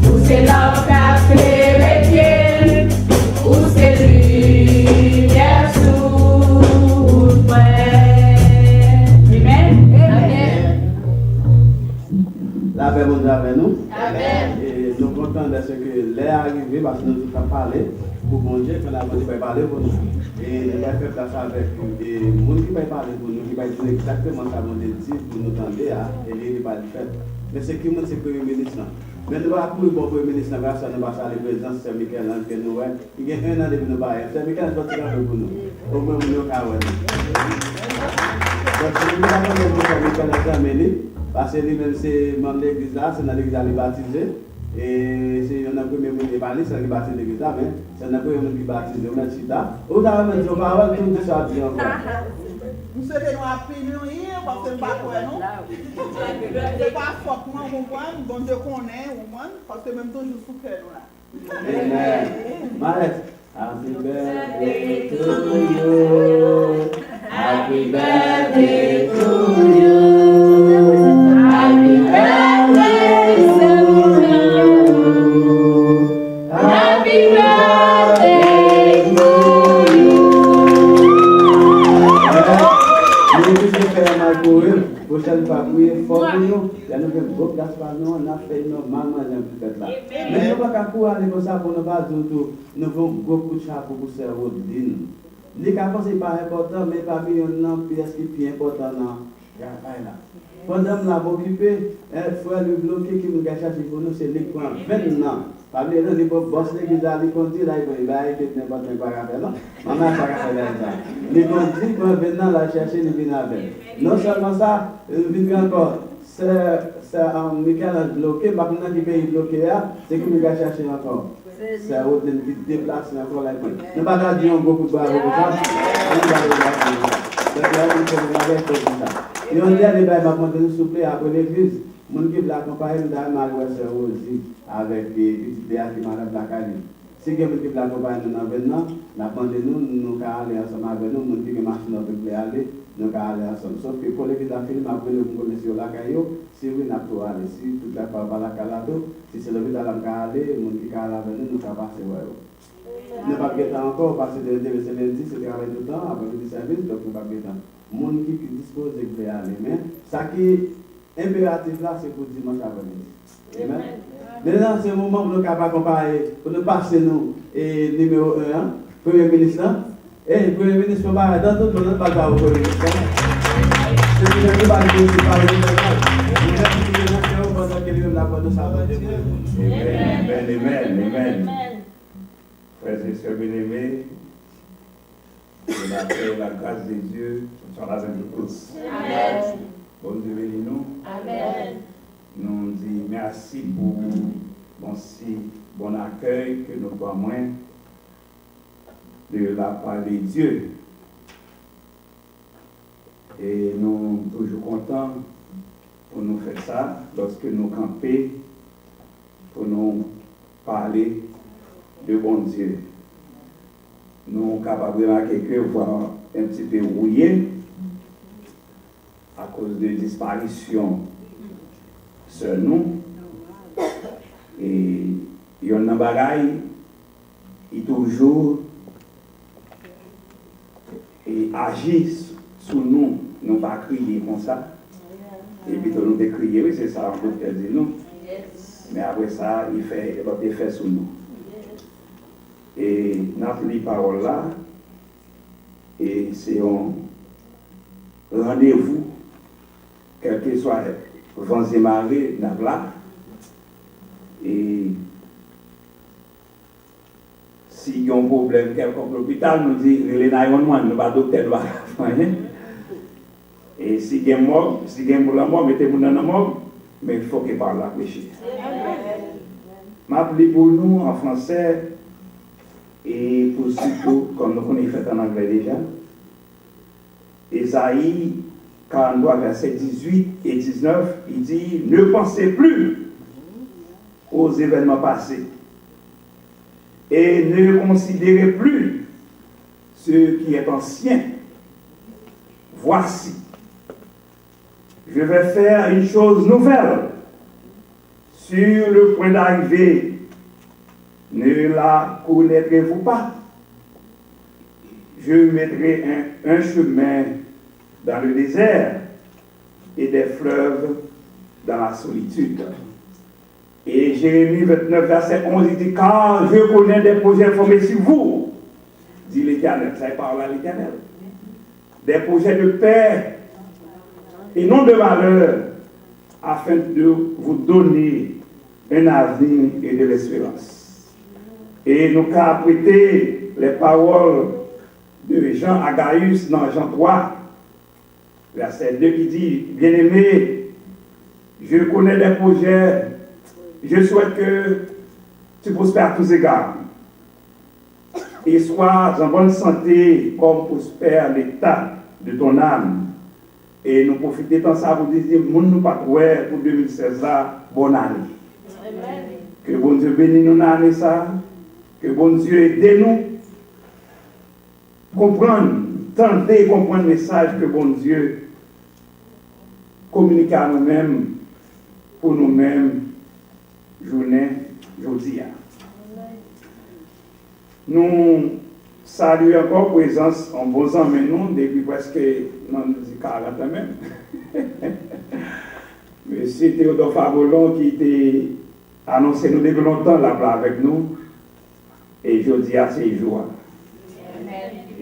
Où c'est l'homme qui a vérifié, où c'est lui qui est sous toi. Amen. Amen. La paix vous avec nous. Amen. Et nous comptons de ce que l'air arrivé parce que nous avons parlé pour mon Dieu qu'on a parlé pour nous. Et nous avons fait place avec les gens qui vont parler pour nous, qui vont dire exactement ce qu'on a dit pour nous tenter. Et il va le faire. Mais c'est qui c'est le Premier ministre. Mais nous avons appris pour le Premier ministre grâce à l'ambassade de président, c'est Michael que nous avons. Il y a un an depuis nous parler. C'est Michael qui va tirer pour nous. Au moins, nous avons donc, nous avons Michael parce que lui-même, c'est membre de l'église là, c'est dans l'église qui est baptisé. Et c'est un premier monde qui est parlé, c'est qui baptise l'église là, mais c'est un premier monde qui baptise le maître Chita. Vous avez dit, on va avoir tout ça dit encore. Nous souhaitons appris nous hier parce que nous ne pas quoi non. C'est pas fort moi comprendre, bon Dieu connaît au moins parce que même toujours sous cœur nous là. Amen. Maître, happy birthday to you. Happy birthday to you. Happy birthday to you. Happy birthday to you. Prochaine fois, priez fort pour nous. Il y a nous beaucoup d'espace, on a fait normalement dans peut-être là. Mais nous ne pouvons pas courir comme ça pour nous pas tout. Nous avons beaucoup de chapeaux pour faire votre ligne. Les cas c'est pas important, mais parmi une pièce qui est important dans là. Pendant la occupé, il faut le bloquer qui nous a cherché pour nous, c'est l'écran 20 ans. Parmi les les boss l'église là, ils continuent là, ils va que n'importe quoi à faire là. Maman ça va faire ça. Les continuent quand maintenant la chercher les vient avec. Non seulement ça, vient encore c'est Michael a bloqué, maintenant qui paye bloqué là, c'est qui nous a cherché encore. C'est à autre qui déplace encore la vie. Nous ne pouvons pas dire beaucoup de choses. Et on dit à l'ébat, il va prendre nous souffler après l'église. Mon qui l'a accompagné, nous avons mal aussi avec des petits béats qui m'ont accompagné. Si quelqu'un qui l'a accompagné nous maintenant, nous avons nous aller ensemble avec nous, nous qui marchent dans le pays aller, nous aller ensemble. Sauf que pour les qui ont filmé, après nous connaissons la caillou, si oui, nous avons aller. Si toute la part la calado, si c'est le but d'aller aller, nous qui allons avec nous, nous allons passer. Nous ne pouvons pas encore parce que c'est lundi, c'est travail tout le temps, après le service, donc nous ne pouvons pas. Mon qui dispose de aller. Mais ça qui est impératif là, c'est pour dimanche après-midi. Amen. Maintenant, c'est le moment où nous sommes capables de comparer, pour nous passer nous, et numéro 1, Premier ministre. Et le Premier ministre, dans tout le monde, pas de Premier ministre. C'est ce que nous parlons de Amen. Frères et sœurs bien-aimés, que la paix et la grâce de Dieu soient avec nous tous. Amen. Bon Dieu bénis nous. Amen. Nous disons merci pour bon accueil que nous avons de la part de Dieu. Et nous sommes toujours contents pour nous faire ça lorsque nous campons pour nous parler de bon Dieu. Nous sommes capables de remarquer que voir un petit peu rouillé à cause de disparition sur nous. Et il y a un bagage qui toujours agit sur nous. Nous ne pas crier comme ça. Et puis nous te crier, oui, c'est ça, on peut dire nous. Mais après ça, il fait effet sur nous. Et notre parole là, et c'est un rendez-vous, quel que soit vents et marées, là. Et s'il y a un problème, quelqu'un à l'hôpital nous dit, les naïons, nous pas docteur, nous pas rien. Et si il y a mort, si il y a la mort, mettez-vous dans la mort, mais il faut qu'il parle la péché. M'appelez pour nous en français et pour surtout, comme nous connaissons fait en anglais déjà, Ésaïe 43, versets 18 et 19, il dit, ne pensez plus aux événements passés et ne considérez plus ce qui est ancien. Voici, je vais faire une chose nouvelle sur le point d'arrivée. Ne la connaîtrez-vous pas? Je mettrai un chemin dans le désert et des fleuves dans la solitude. Et Jérémie 29, verset 11, il dit, car je connais des projets formés sur vous, dit l'Éternel. Ça parle à l'Éternel. Des projets de paix et non de malheur, afin de vous donner un avenir et de l'espérance. Et nous avons prêté les paroles de Jean à Gaius dans Jean 3, verset 2 qui dit, bien-aimé, je connais des projets, je souhaite que tu prospères à tous égards et sois en bonne santé comme prospère l'état de ton âme. Et nous profitons de ça pour dire, nous pas pour 2016 là, bonne année. Amen. Que bon Dieu bénisse nous dans l'année ça, que bon Dieu aide nous tenter comprendre le message que bon Dieu communique à nous-mêmes pour nous-mêmes journée aujourd'hui. Nous saluons encore présence en bons amis nous depuis presque 40 ans même. Monsieur Théodore Fabolon qui était annoncé nous depuis longtemps là-bas avec nous et jeudi à ces jours.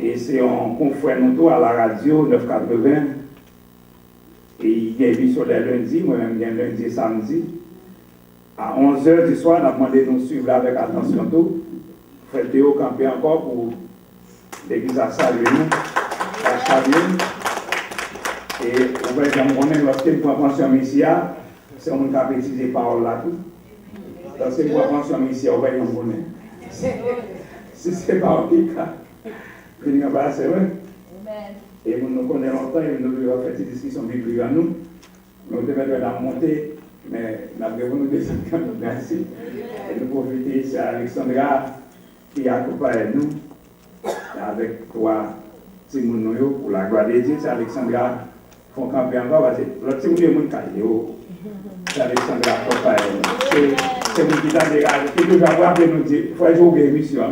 Et c'est un confrère nous tous à la radio 980 et il y a eu sur les lundis, moi-même il y a lundi et samedi. À 11h du soir, on a demandé de nous suivre avec attention tout. Frère Théo campé encore pour l'église à saluer nous, à saluer. Et on va dire qu'on lorsqu'il prend pension Messia, c'est on qui a précisé parole là tout. Lorsqu'il prend pension Messia, on va dire qu'on si c'est pas OK, c'est vrai. Et nous connaissons longtemps et nous avons fait des discussions bibliques à nous. Nous devons la monter, mais nous avons descendu quand même. Merci. Et nous profitons, c'est Alexandra qui accompagne nous avec trois Timoun pour la gloire de Dieu. C'est Alexandra qui font camper encore parce que l'autre Timoun est mon caillou. C'est Alexandra qui accompagne nous. C'est mon qui t'a dégagé. Qui nous a appelé nous dire, il faut jouer une mission.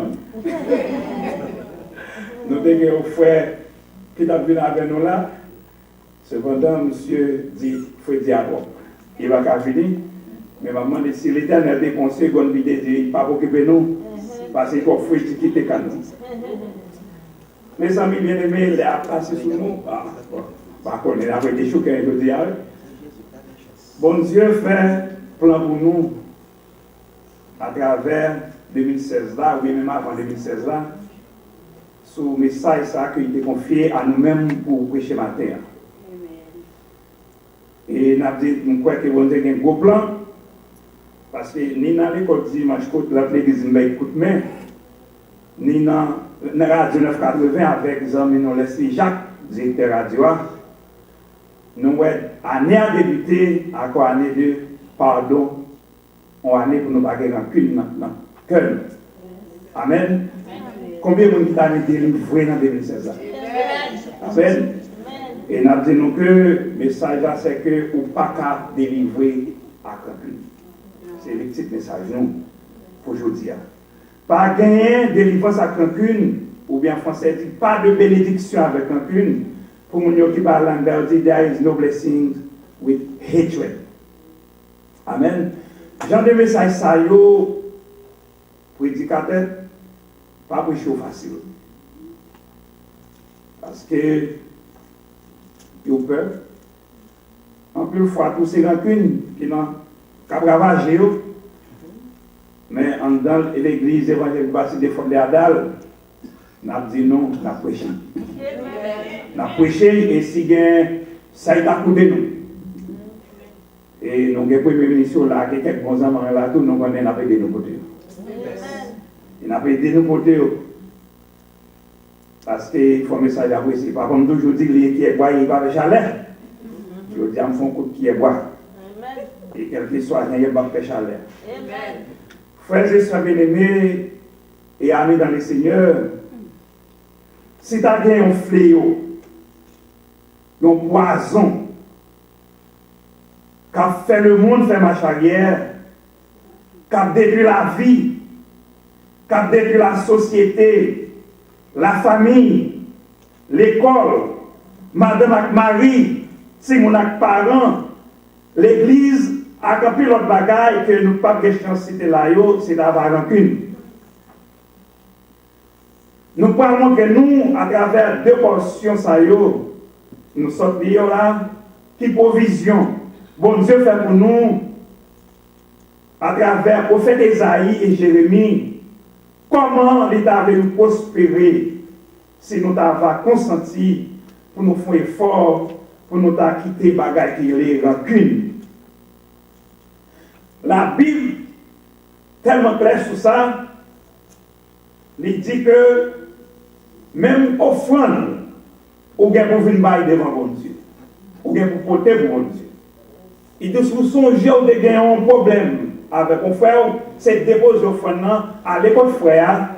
Nous avons un frère qui est venu avec nous là. Cependant, monsieur dit, il faut dire bon. Il va pas finir. Mais maman dit, si l'Éternel déconseille, il ne dit pas occuper nous. Parce qu'il faut quitter nous. Mes amis bien-aimés, il a passé sur nous. Par contre, il a fait des choses qu'il a dit. Bon Dieu fait plan pour nous à travers 2016 là, ou même avant 2016 là. Sous le message ça qui était confié à nous-mêmes pour prêcher matin. Et nous avons dit, nous croyons que vous avez un gros plan, parce que ni dans l'école dimanche, l'église ne m'écoute mais ni dans la radio 980 avec les amis, nous laissons Jacques, directeur radio, nous avons année à débuter, à quoi année de pardon, on année pour nous baguer en cul maintenant. Amen. Combien de gens ont été délivrés dans 2016? Amen. Et nous avons dit que le message c'est que vous ne pouvez pas délivrer à quelqu'un. C'est le petit message pour aujourd'hui. Pas gagner délivrance à quelqu'un, ou bien en français dit pas de bénédiction avec quelqu'un. Pour nous qui parlent l'anglais, dit there is no blessing with hatred. Amen. Genre de message ça, prédicateur, pas pour chaud facile. Parce que ils ont peur. En plus, fois, tous ces rancunes qui n'ont qu'à ravager, mais en dans l'église évangélique Bastille de Fondé-Adal, nous avons dit non, nous avons prêché. Nous avons prêché et si ça a été coupé nous. Et nous avons un premier ministre là, quelques bons amants là, tout nous avons aidé nous côté. Il n'a pas aidé nous côté. Parce qu'il faut un message apprécié. Par contre, toujours dit qu'il qui est bois, il va avec chaleur. Je dis à mon coup qui est bois. Et quel qu'il soit, il n'y a pas de chaleur. Frères et sœurs bien-aimés et amis dans le Seigneur, si tu as un fléau, un poison, qui a fait le monde faire marche arrière, qui a détruit la vie, qui a détruit la société, la famille, l'école, madame avec Marie, si mon parents, l'église, a compris l'autre bagaille que nous pas de chance citer là, c'est d'avoir rancune. Nous parlons que nous, à travers 2 portions, ça nous sortons là, qui provision, bon Dieu fait pour nous, à travers le prophète Esaïe et Jérémie, comment l'État va nous prospérer si nous avons consenti pour nous faire effort, pour nous quitter les bagages qui les rancunes. La Bible, tellement claire sur ça, il dit que même offrande, ou bien pour venir bailler devant bon Dieu, ou bien pour porter pour bon Dieu. Il dit, si vous songez ou de gagner un problème avec un frère, c'est déposer offrande à l'école frère,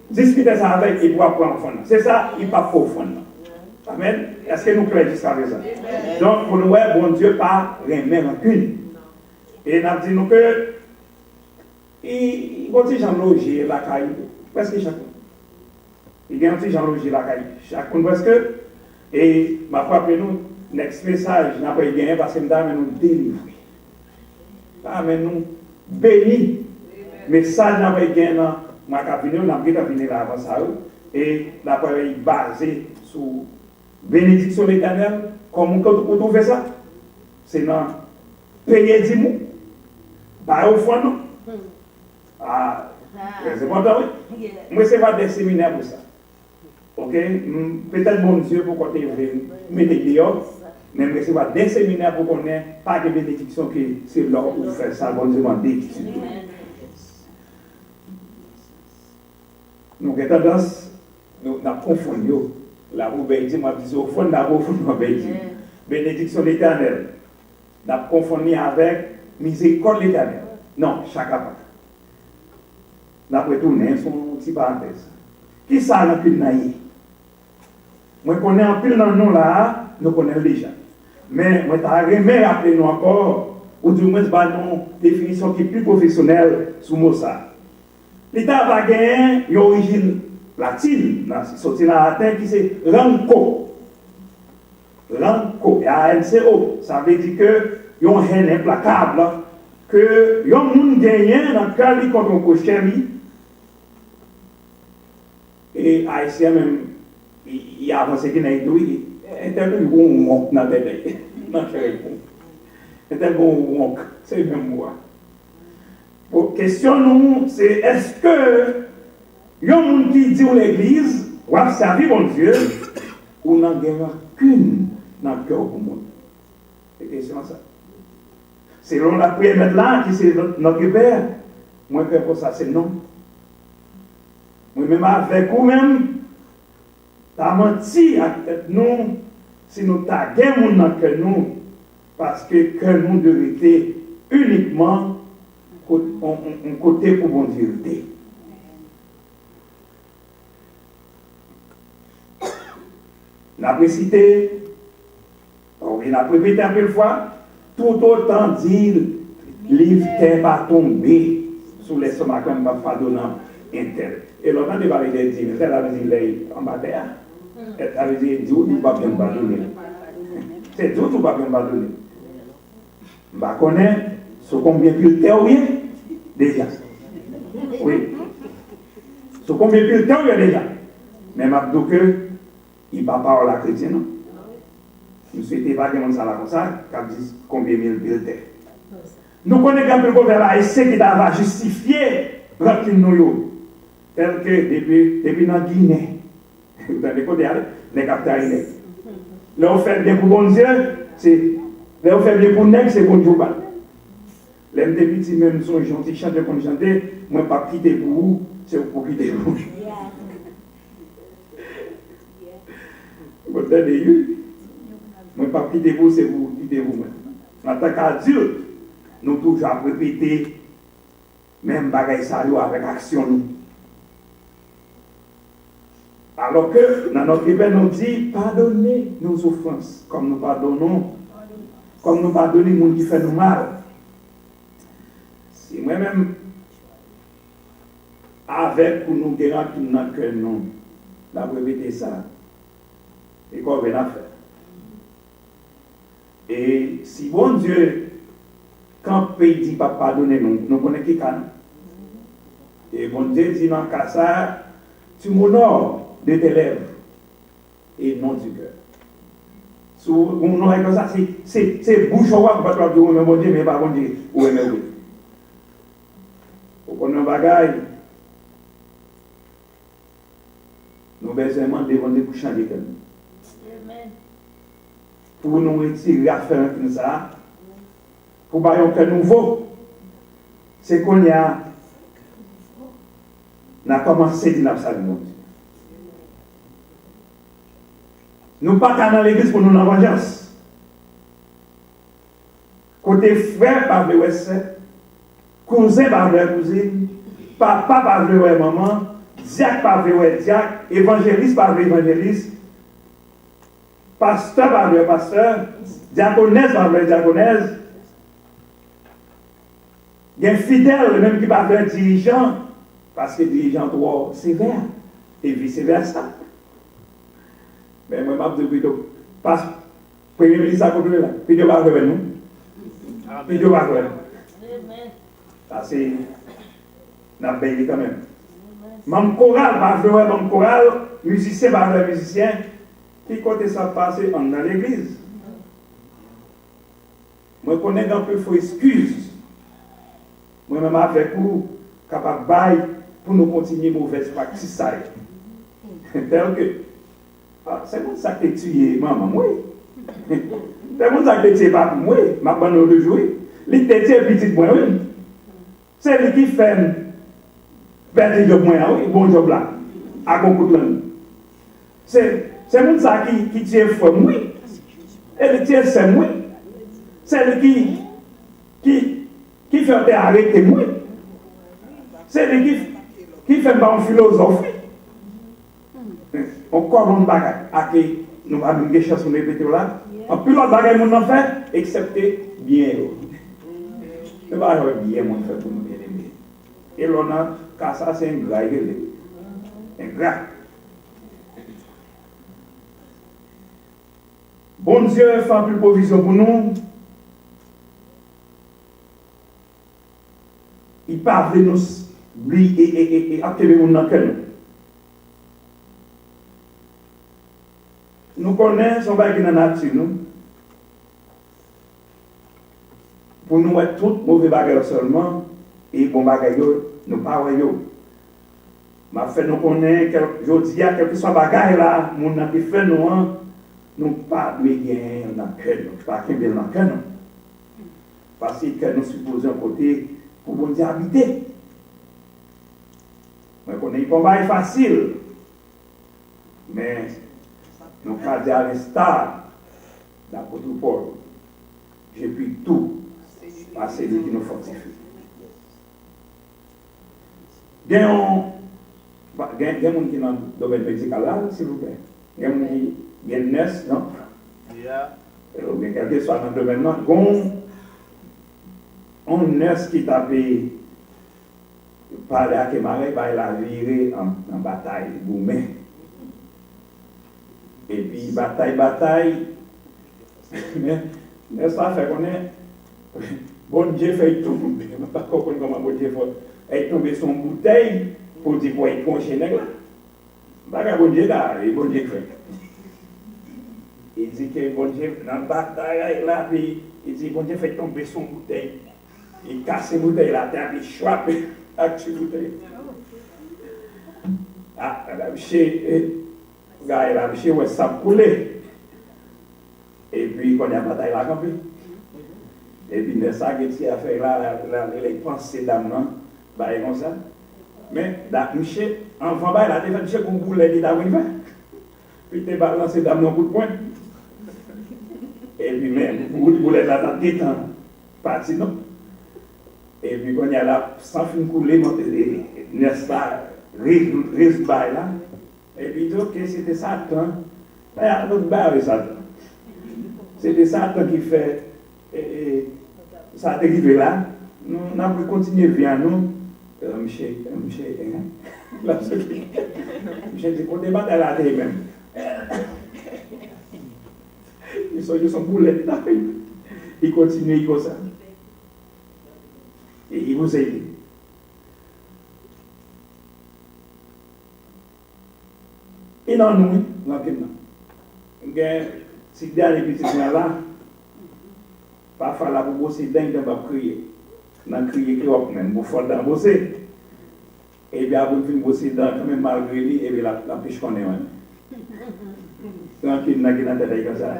discuter ça avec, il doit prendre offrande. C'est ça, il ne pas pour offrande. Amen. Est-ce que nous croyons jusqu'à présent? Donc, pour nous, bon Dieu, pas remet rancune. Et nous avons dit nous que il y a un petit gens logé la caille, presque chacun. Il y a un petit gens logé la caille, chacun presque. Et ma foi, nous, next message, n'a pas gagné parce que nous avons nous délivrer. Amen, nous bénis. Message n'a pas gagné dans ma cabine, nous avons venu là avant ça. Et n'a pas basé sur bénédiction de l'Éternel. Comment on fait ça? C'est dans payer 10 mots. Pas au fond, non? Ah, c'est important, oui. Moi, c'est pas des séminaires pour ça. Ok? Peut-être mon Dieu pour qu'on mette dehors, mais c'est pas des séminaires pour qu'on ait pas de bénédiction que c'est là pour faire ça, bon Dieu m'a dit. Nous avons tendance, nous confondons. La obéissance, m'a dit, au fond, nous avons confondu bénédiction l'éternel. Nous avons confondu avec miséricorde l'éternel. Non, chaque fois. Nous avons retourné son petit parenthèse. Qui ça n'a plus naïf? Moi, je connais un peu dans nous là, nous connaissons déjà. Mais moi, je vais rappeler nous encore, ou du moins, une définition qui est plus professionnelle sur le mot ça. L'État va gagner une origine latine, sorti dans la latin, qui c'est ranco. Ranco, R-A-N-C-O. Ça veut dire que il y a un haine implacable, que il y a un monde gagnant dans le cas contre un cocher. Et Haïtien même, il a avancé qu'il n'a pas dit, il a un bon wonk dans la tête. Il a un bon wonk, c'est le même mot. La question, nous, c'est est-ce que il y a un monde qui dit à l'église, ou à servir mon Dieu, ou n'en gagne qu'une dans le cœur du monde? C'est la question ça. Selon la prière maintenant, qui c'est notre Père, moi, je pour ça, c'est non. Moi-même, avec vous-même, tu as menti avec nous, si nous t'avons dans le cœur nous, parce que nous devons être uniquement un côté pour mon Dieu. On a cité, on a répété un peu de fois, tout autant dire, livre terre va tomber sous les sommets comme va pas donner intel. Et l'autre, on va parler de dire, elle a dit, en bas terre, elle a dit, Dieu, nous ne va pas donner. C'est Dieu, nous ne va pas donner. On va connaître ce combien de terre il y a déjà. Oui. Ce combien de terre il y a déjà. Mais je dis que il ne va pas la chrétienne, non? Je ne souhaite pas que ça comme ça, qui dit combien de terre. Nous connaissons un peu le gouvernement haïtien qui va justifier rancune nous. Tel que depuis dans Guinée, vous avez écouté, les capteurs Guinée. Là, on fait bien pour bon Dieu, c'est. Là, on fait bien pour nègre, c'est bon Dieu. Les petits, même, sont gentils, chantent comme chanter, moi, pas quitter pour vous, c'est pour quitter pour vous. Vous entendez, moi, pas quitter vous, c'est pour quitter vous. En tant qu'adulte, nous toujours répéter, même bagaille ça avec action. Alors que dans notre Bible, nous dit pardonnez nos offenses, comme nous pardonnons, comme nous pardonnons les gens qui font nous mal. Si moi-même, avec pour nous guérir tout notre cœur, nous, la répéter ça, et qu'on va faire. Et si bon Dieu, quand le pays dit pas pardonner nous, nous connaissons qui can. Et bon Dieu dit dans le cas ça, tu m'honores de tes lèvres et non du cœur. Sous on nom comme ça, c'est bourgeois pour pas dire mais bon Dieu, mais pas bon Dieu, ou aimer oui. Pour qu'on bagaille, nous besoin demander pour changer quelque chose. Pour nous retirer à faire comme ça, pour pas un cœur nouveau, c'est qu'on a commencé à dire ça du monde. Nous ne pas dans l'église pour nous en vengeance. Côté frère par le sœur, cousin par le cousine, papa par le maman, diacre par le diacre, évangéliste par le évangéliste, pasteur par le pasteur, diaconesse par le diaconesse. Il y a un fidèle même qui parle d'un dirigeant, parce que le dirigeant doit sévère, et vice-versa. Mais moi, je dis parce que le premier ministre a compris là, puis Dieu va revenir nous. Puis Dieu va revenir. Ça, c'est. N'a pas quand même. Même chorale, pas jouer, même chorale, musicien, pas jouer, musicien, qui côté ça passe dans l'église. Moi, je connais un peu, il faut excuse. Moi-même, avec vous, capable de bailler pour nous continuer mauvaise pratique. Tel que. C'est pour ça que tu es maman, oui. C'est pour ça que tu es papa, oui. Ma bonne de jouer. Les têtes petites, moi, oui. C'est lui qui fait faire des jobs, moi, oui. Bon job là. À beaucoup de langue. C'est pour ça qui tient fort, oui. Et le tient c'est moi. C'est lui qui fait arrêter, moi. C'est lui qui fait une philosophie. On commence à que nous avons une chance de répéter là. En plus, l'autre bagaille, nous avons fait, excepté bien. Nous avons bien fait pour nous bien aimer. Et l'on a, car ça, c'est un gras. Un gras. Bon Dieu fait plus provision pour nous. Il parle de nous, lui, et activer nous dans le cœur. Nous connaissons son bagage dans la nature, nous. Pour nous être tout mauvais bagages seulement, et bon bagages, nous ne pas ma fait nous connaissons, je dis à quelque soit bagages là, nous n'avons pas fait nous pas de bien dans le cœur, nous pas de bien dans le cœur. Parce que nous supposons côté pour bon Dieu habiter. Nous connaissons pas facile, mais nous avons dit à l'instar d'apôtre Paul, j'ai pu tout parce que c'est lui qui nous fortifie. Il y a des gens qui sont dans le domaine médical là, s'il vous plaît. Il y a des gens qui sont nurse, non? Il y a quelqu'un qui soit dans le domaine là. Un nurse qui t'a parlé à Kémaré, il a viré en bataille, gourmet. Et puis, bataille. Mais ça fait qu'on est. Bon Dieu fait tomber. Je ne sais pas comment bon Dieu fait tomber son bouteille pour dire qu'il faut enchaîner là. Baga bon Dieu là, et bon Dieu fait. Il dit que bon Dieu, dans la bataille là, il dit bon Dieu fait tomber son bouteille. Il casse la bouteille là, il chope avec la bouteille. Ah, la boucherie. Gars, il a vu où ça coulé. Et puis, quand il y a bataille là, campé. Et puis, il ça qui a fait là, les pensées d'âme, bah, comme ça. Mais, Michel, enfant, il a fait Michel qu'on boulet, il a vu. Puis, il a balancé d'âme dans coup de poing. Et puis, même, boulet là, dans des temps, parti, non. Et puis, quand il y a là, sans fin couler, n'est-ce pas, risque là. Et puis, donc, c'était Satan. C'était Satan qui fait. Ça a arrivé là. Nous avons continué vers nous. Michel, dit qu'on débat à la télé même. Ils sont boulets. Ils continuent comme ça. Et ils vous aident. Et non, nous, il y a Si dernier petit là, parfois là pour bosser dingue de crier. Dans crier que même pour faire dans bosser. Et bien après fin bosser dans quand même malgré lui et bien la pêche qu'on est même. Tranquille n'a qui dans tête comme ça.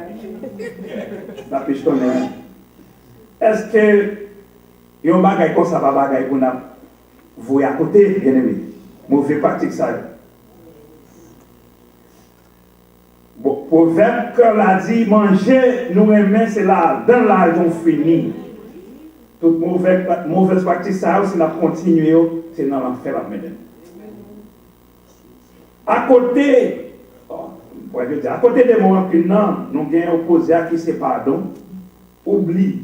La pêche qu'on est. Est-ce que yon bagay comme ça pas bagay pour n'a voyer à côté bien aimé. Mauvais pratique ça. Bon, proverbe que l'a dit, manger, nous aimer, c'est là, dans l'argent fini. Toute mauvaise pratique, ça, c'est la continuer, c'est dans l'enfer la mener. À côté, à côté des moments que nous avons opposé à qui c'est pardon, oublie.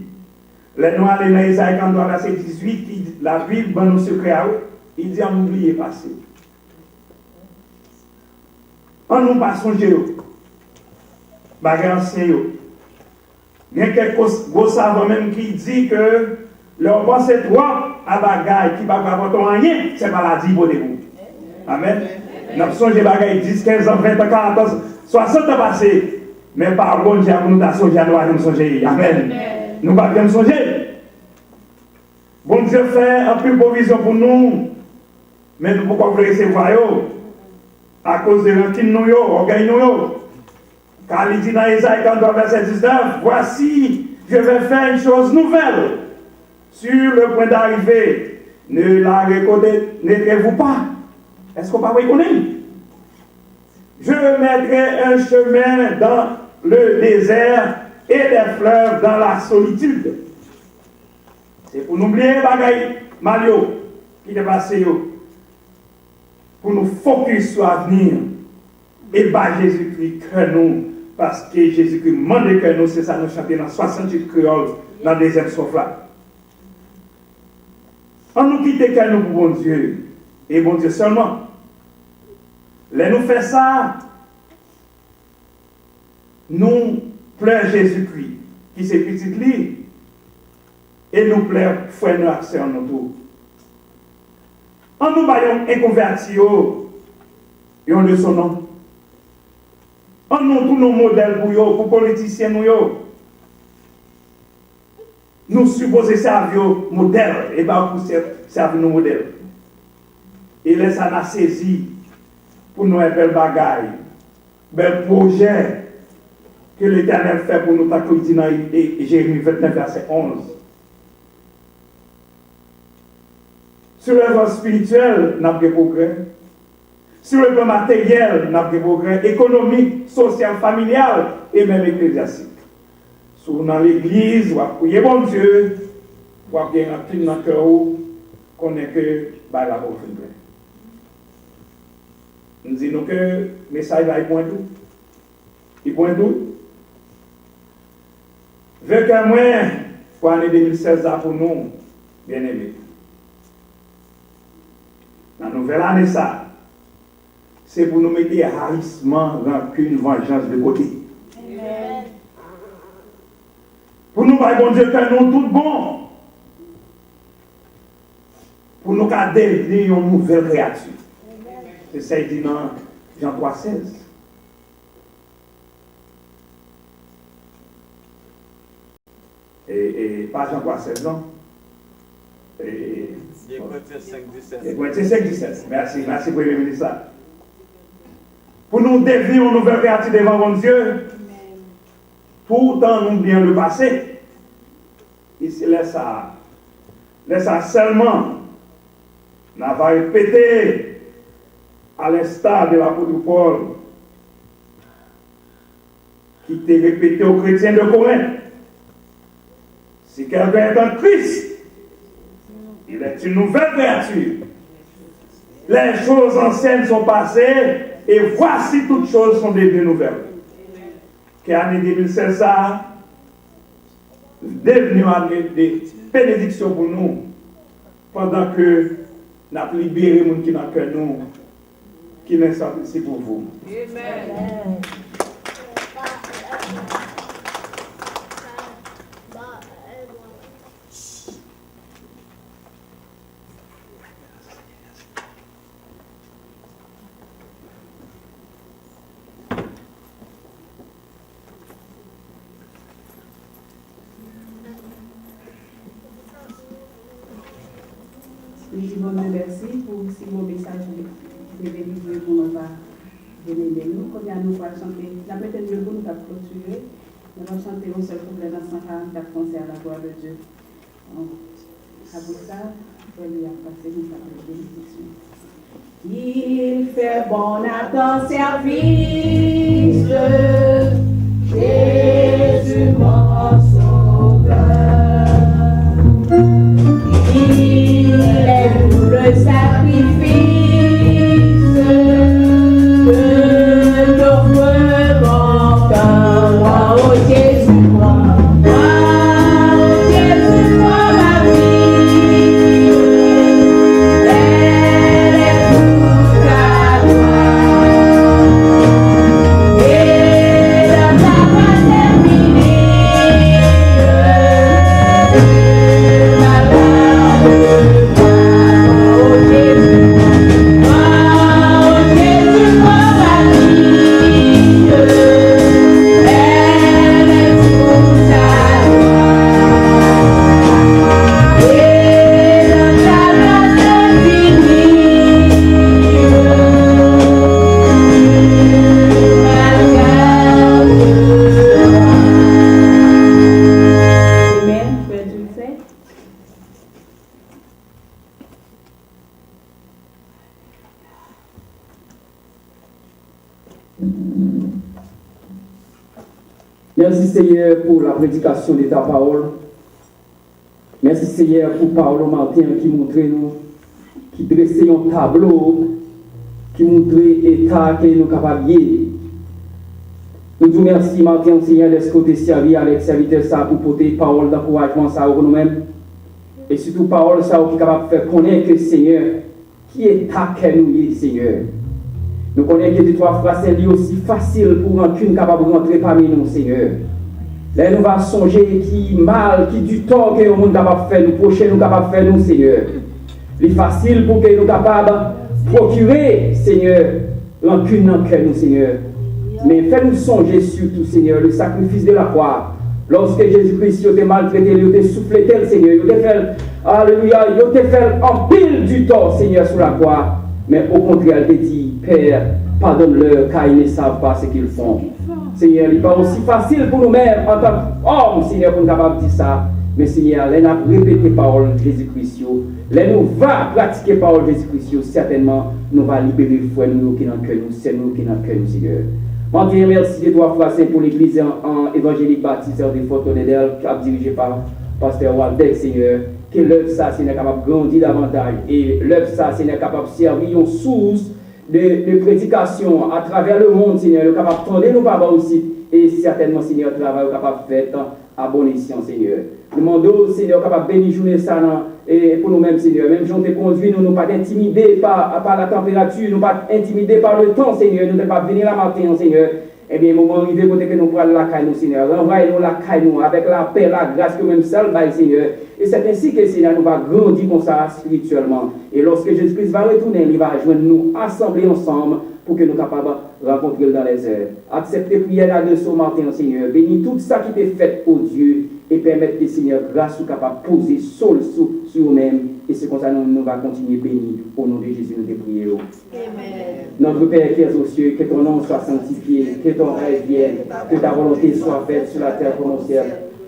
Les noirs, les naïs, quand on verset 18, la Bible, dans nos secrets, il dit à m'oublier passé. On nous pas songer. Bagay ancien yo. Il y a quelques gros savants même qui dit que leur pense trop à bagay qui va pas apporter rien, c'est maladie pour vous. Amen. Nous avons songé bagay 10, 15 ans, 20 ans, 40 ans, 60 ans passés. Mais par bon Dieu, nous avons songé à nous songer. Amen. Nous ne pas bien songer. Bon Dieu fait un peu de provision pour nous. Mais nous ne pouvons pas recevoir à cause de rancune nous, orgueil nous. Car il dit dans Isaïe 43, verset 19, voici, je vais faire une chose nouvelle. Sur le point d'arriver, ne la reconnaîtrez-vous pas? Est-ce qu'on va reconnaître? Je mettrai un chemin dans le désert et des fleuves dans la solitude. C'est pour n'oublier bagaille Mario qui est passé pour nous focus sur l'avenir et par Jésus-Christ que nous. Parce que Jésus-Christ demande que nous, c'est ça, nous chanter dans 68 créoles, dans le deuxième souffle là. On nous quitte que nous pour bon Dieu, et bon Dieu seulement. Là, nous faisons ça, nous pleurons Jésus-Christ, qui c'est petit lit, et nous pleurons frère nous accès en nous. En nous voyons un converti, et on de son nom. On nous tous nos modèles pour les politiciens nous supposons servir modèle et pas pour servir nos modèles. Et là ça n'a saisi pour nous un bel bagaille, bel projet que l'Éternel fait pour nous t'accueillir dans Jérémie 29 verset 11. Sur le plan spirituel, nous avons des progrès. Sur le plan matériel, nous avons des progrès économiques, social, familial et même ecclésiastique. Sur dans l'église, on va prier bon Dieu, on va gagner un petit dans le cœur, qu'on est que la bonne fin. Nous disons que le message va y pointer tout. Il pointe tout. Veut que moi, pour l'année 2016, pour nous, bien aimés. La nouvelle année, ça. C'est pour nous mettre haïssement, rancune, vengeance de côté. Amen. Pour nous, bon Dieu, que nous tout bon. Pour nous devenir une nouvelle créature. C'est ça qu'il dit dans Jean 3,16. Et pas Jean 3,16, non? Corinthiens 5,17. Merci pour me dire ça. Pour nous devenir une nouvelle créature devant mon Dieu, tout en oubliant le passé. Ici, laisse ça seulement, n'a pas répété à l'instar de l'apôtre Paul, qui t'a répété aux chrétiens de Corinthe. Si quelqu'un est en Christ, il est une nouvelle créature. Les choses anciennes sont passées et voici toutes choses sont devenues nouvelles. Car l'année 2016 ça devenu une année de bénédiction pour nous pendant que nous avons libéré les gens qui n'ont que nous qui n'est pas ici pour vous. Amen. Nous disons merci pour si vos messages de délivrer pour nous va venir nous. Quand nous va chanter, la peut-être mieux pour nous clôturer. Nous allons chanter un seul couplet dans 144 concerts à la gloire de Dieu. Après ça, on va passer une bénédiction. Il fait bon à ton service, Jésus mon sauveur. Il est pour le sacrifice que t'offre mon cœur. Moi, oh Jésus, moi, oh Jésus, moi ma vie, elle est pour ta gloire. Et dans ta paternité, Merci Seigneur pour la prédication de ta parole. Merci Seigneur pour Paulo Martin qui montrait nous, qui dressait un tableau, qui montrait l'état que nous sommes capables de. Nous disons merci Martin Seigneur de ce côté servi avec serviteur ça pour porter parole d'encouragement ça pour nous-mêmes. Et surtout parole ça qui est capable de faire connaître que Seigneur, qui est ta que nous Seigneur. Nous connaissons que les trois phrases c'est aussi facile pour aucune capable de rentrer parmi nous, Seigneur. Là, nous allons songer qui mal, qui du temps que le monde est capable de faire, nous prochains nous capable de faire, nous, Seigneur. C'est facile pour que nous capables de procurer, Seigneur, l'aucune dans cœur, nous, Seigneur. Mais fais-nous songer surtout, Seigneur, le sacrifice de la croix. Lorsque Jésus-Christ a été maltraité, il a été soufflé tel, Seigneur. Il a fait, alléluia, il a été fait en pile du temps, Seigneur, sur la croix. Mais au contraire, il a dit, Père, pardonne-leur car ils ne savent pas ce qu'ils font. Seigneur, il n'est pas aussi facile pour nous-mêmes en tant qu'hommes, Seigneur, pour nous capables de dire ça. Mais Seigneur, là, nous avons répété parole de Jésus-Christ. Là, nous va pratiquer parole de Jésus-Christ. Certainement, nous va libérer le frère nous qui est dans le cœur, nous, c'est nous qui est dans le cœur, nous, Seigneur. Je merci de toi, frère, pour l'église en évangélique baptisteur de Fort Lauderdale, qui est dirigé par Pasteur Waldeck, Seigneur. Que l'œuvre ça, Seigneur, capable de grandir davantage. Et l'œuvre ça, Seigneur, capable de servir une source de prédication à travers le monde, Seigneur, le capable de tendre nos parents aussi, et certainement, Seigneur, le travail capable de faire à bon escient, Seigneur. Nous demandons, Seigneur, capable de bénir journée ça, et pour nous-mêmes, Seigneur, même si on te conduit, nous ne pas intimidés par la température, nous pas intimidés par le temps, Seigneur, nous ne pas venir la matin, Seigneur. Eh bien, moment arrivé, côté que nous prenons la caille, Seigneur. Renvoyez-nous la caille, nous, avec la paix, la grâce que même seul bail, Seigneur. Et c'est ainsi que, Seigneur, nous va grandir comme ça spirituellement. Et lorsque Jésus-Christ va retourner, il va rejoindre nous, assembler ensemble, pour que nous soyons capables de rencontrer dans les airs. Acceptez prière de ce matin, Seigneur. Bénis tout ça qui t'est fait, au Dieu, et permettez que, Seigneur, grâce, soit capable de poser sol sur nous-mêmes. Et c'est comme ça que nous va continuer béni. Au nom de Jésus, nous te prions. Amen. Notre Père qui es aux cieux, que ton nom soit sanctifié, que ton règne vienne, que ta volonté soit faite sur la terre comme au ciel.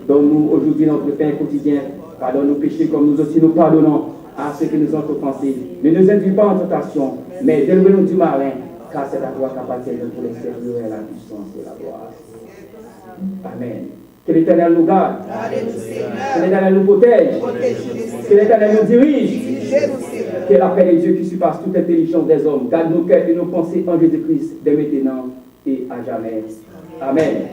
Donne-nous aujourd'hui notre pain quotidien. Pardonne nos péchés comme nous aussi nous pardonnons à ceux qui nous ont offensés. Ne nous induis pas en tentation, mais délivre-nous du malin, car c'est à toi qu'appartiennent pour les servir et la puissance et la gloire. Amen. Que l'Éternel nous garde, que l'Éternel nous protège, que l'Éternel nous dirige, que la paix de Dieu qui surpasse toute intelligence des hommes garde nos cœurs et nos pensées en Jésus-Christ dès maintenant et à jamais. Amen.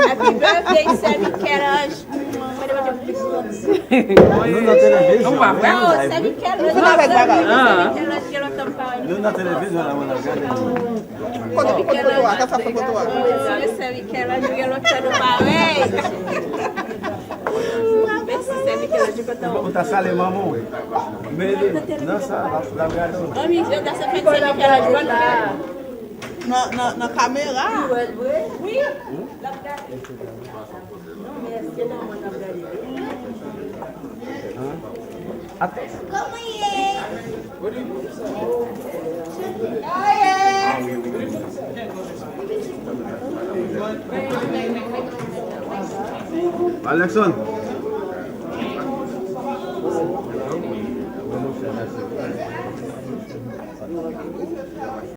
Happy birthday, Sammy Karash. Não, Sammy Karash, Nous, dans la télévision, on a regardé. On t'a salé maman. Mais non, ça, la regarde. Na caméra. Oui. Alexandre.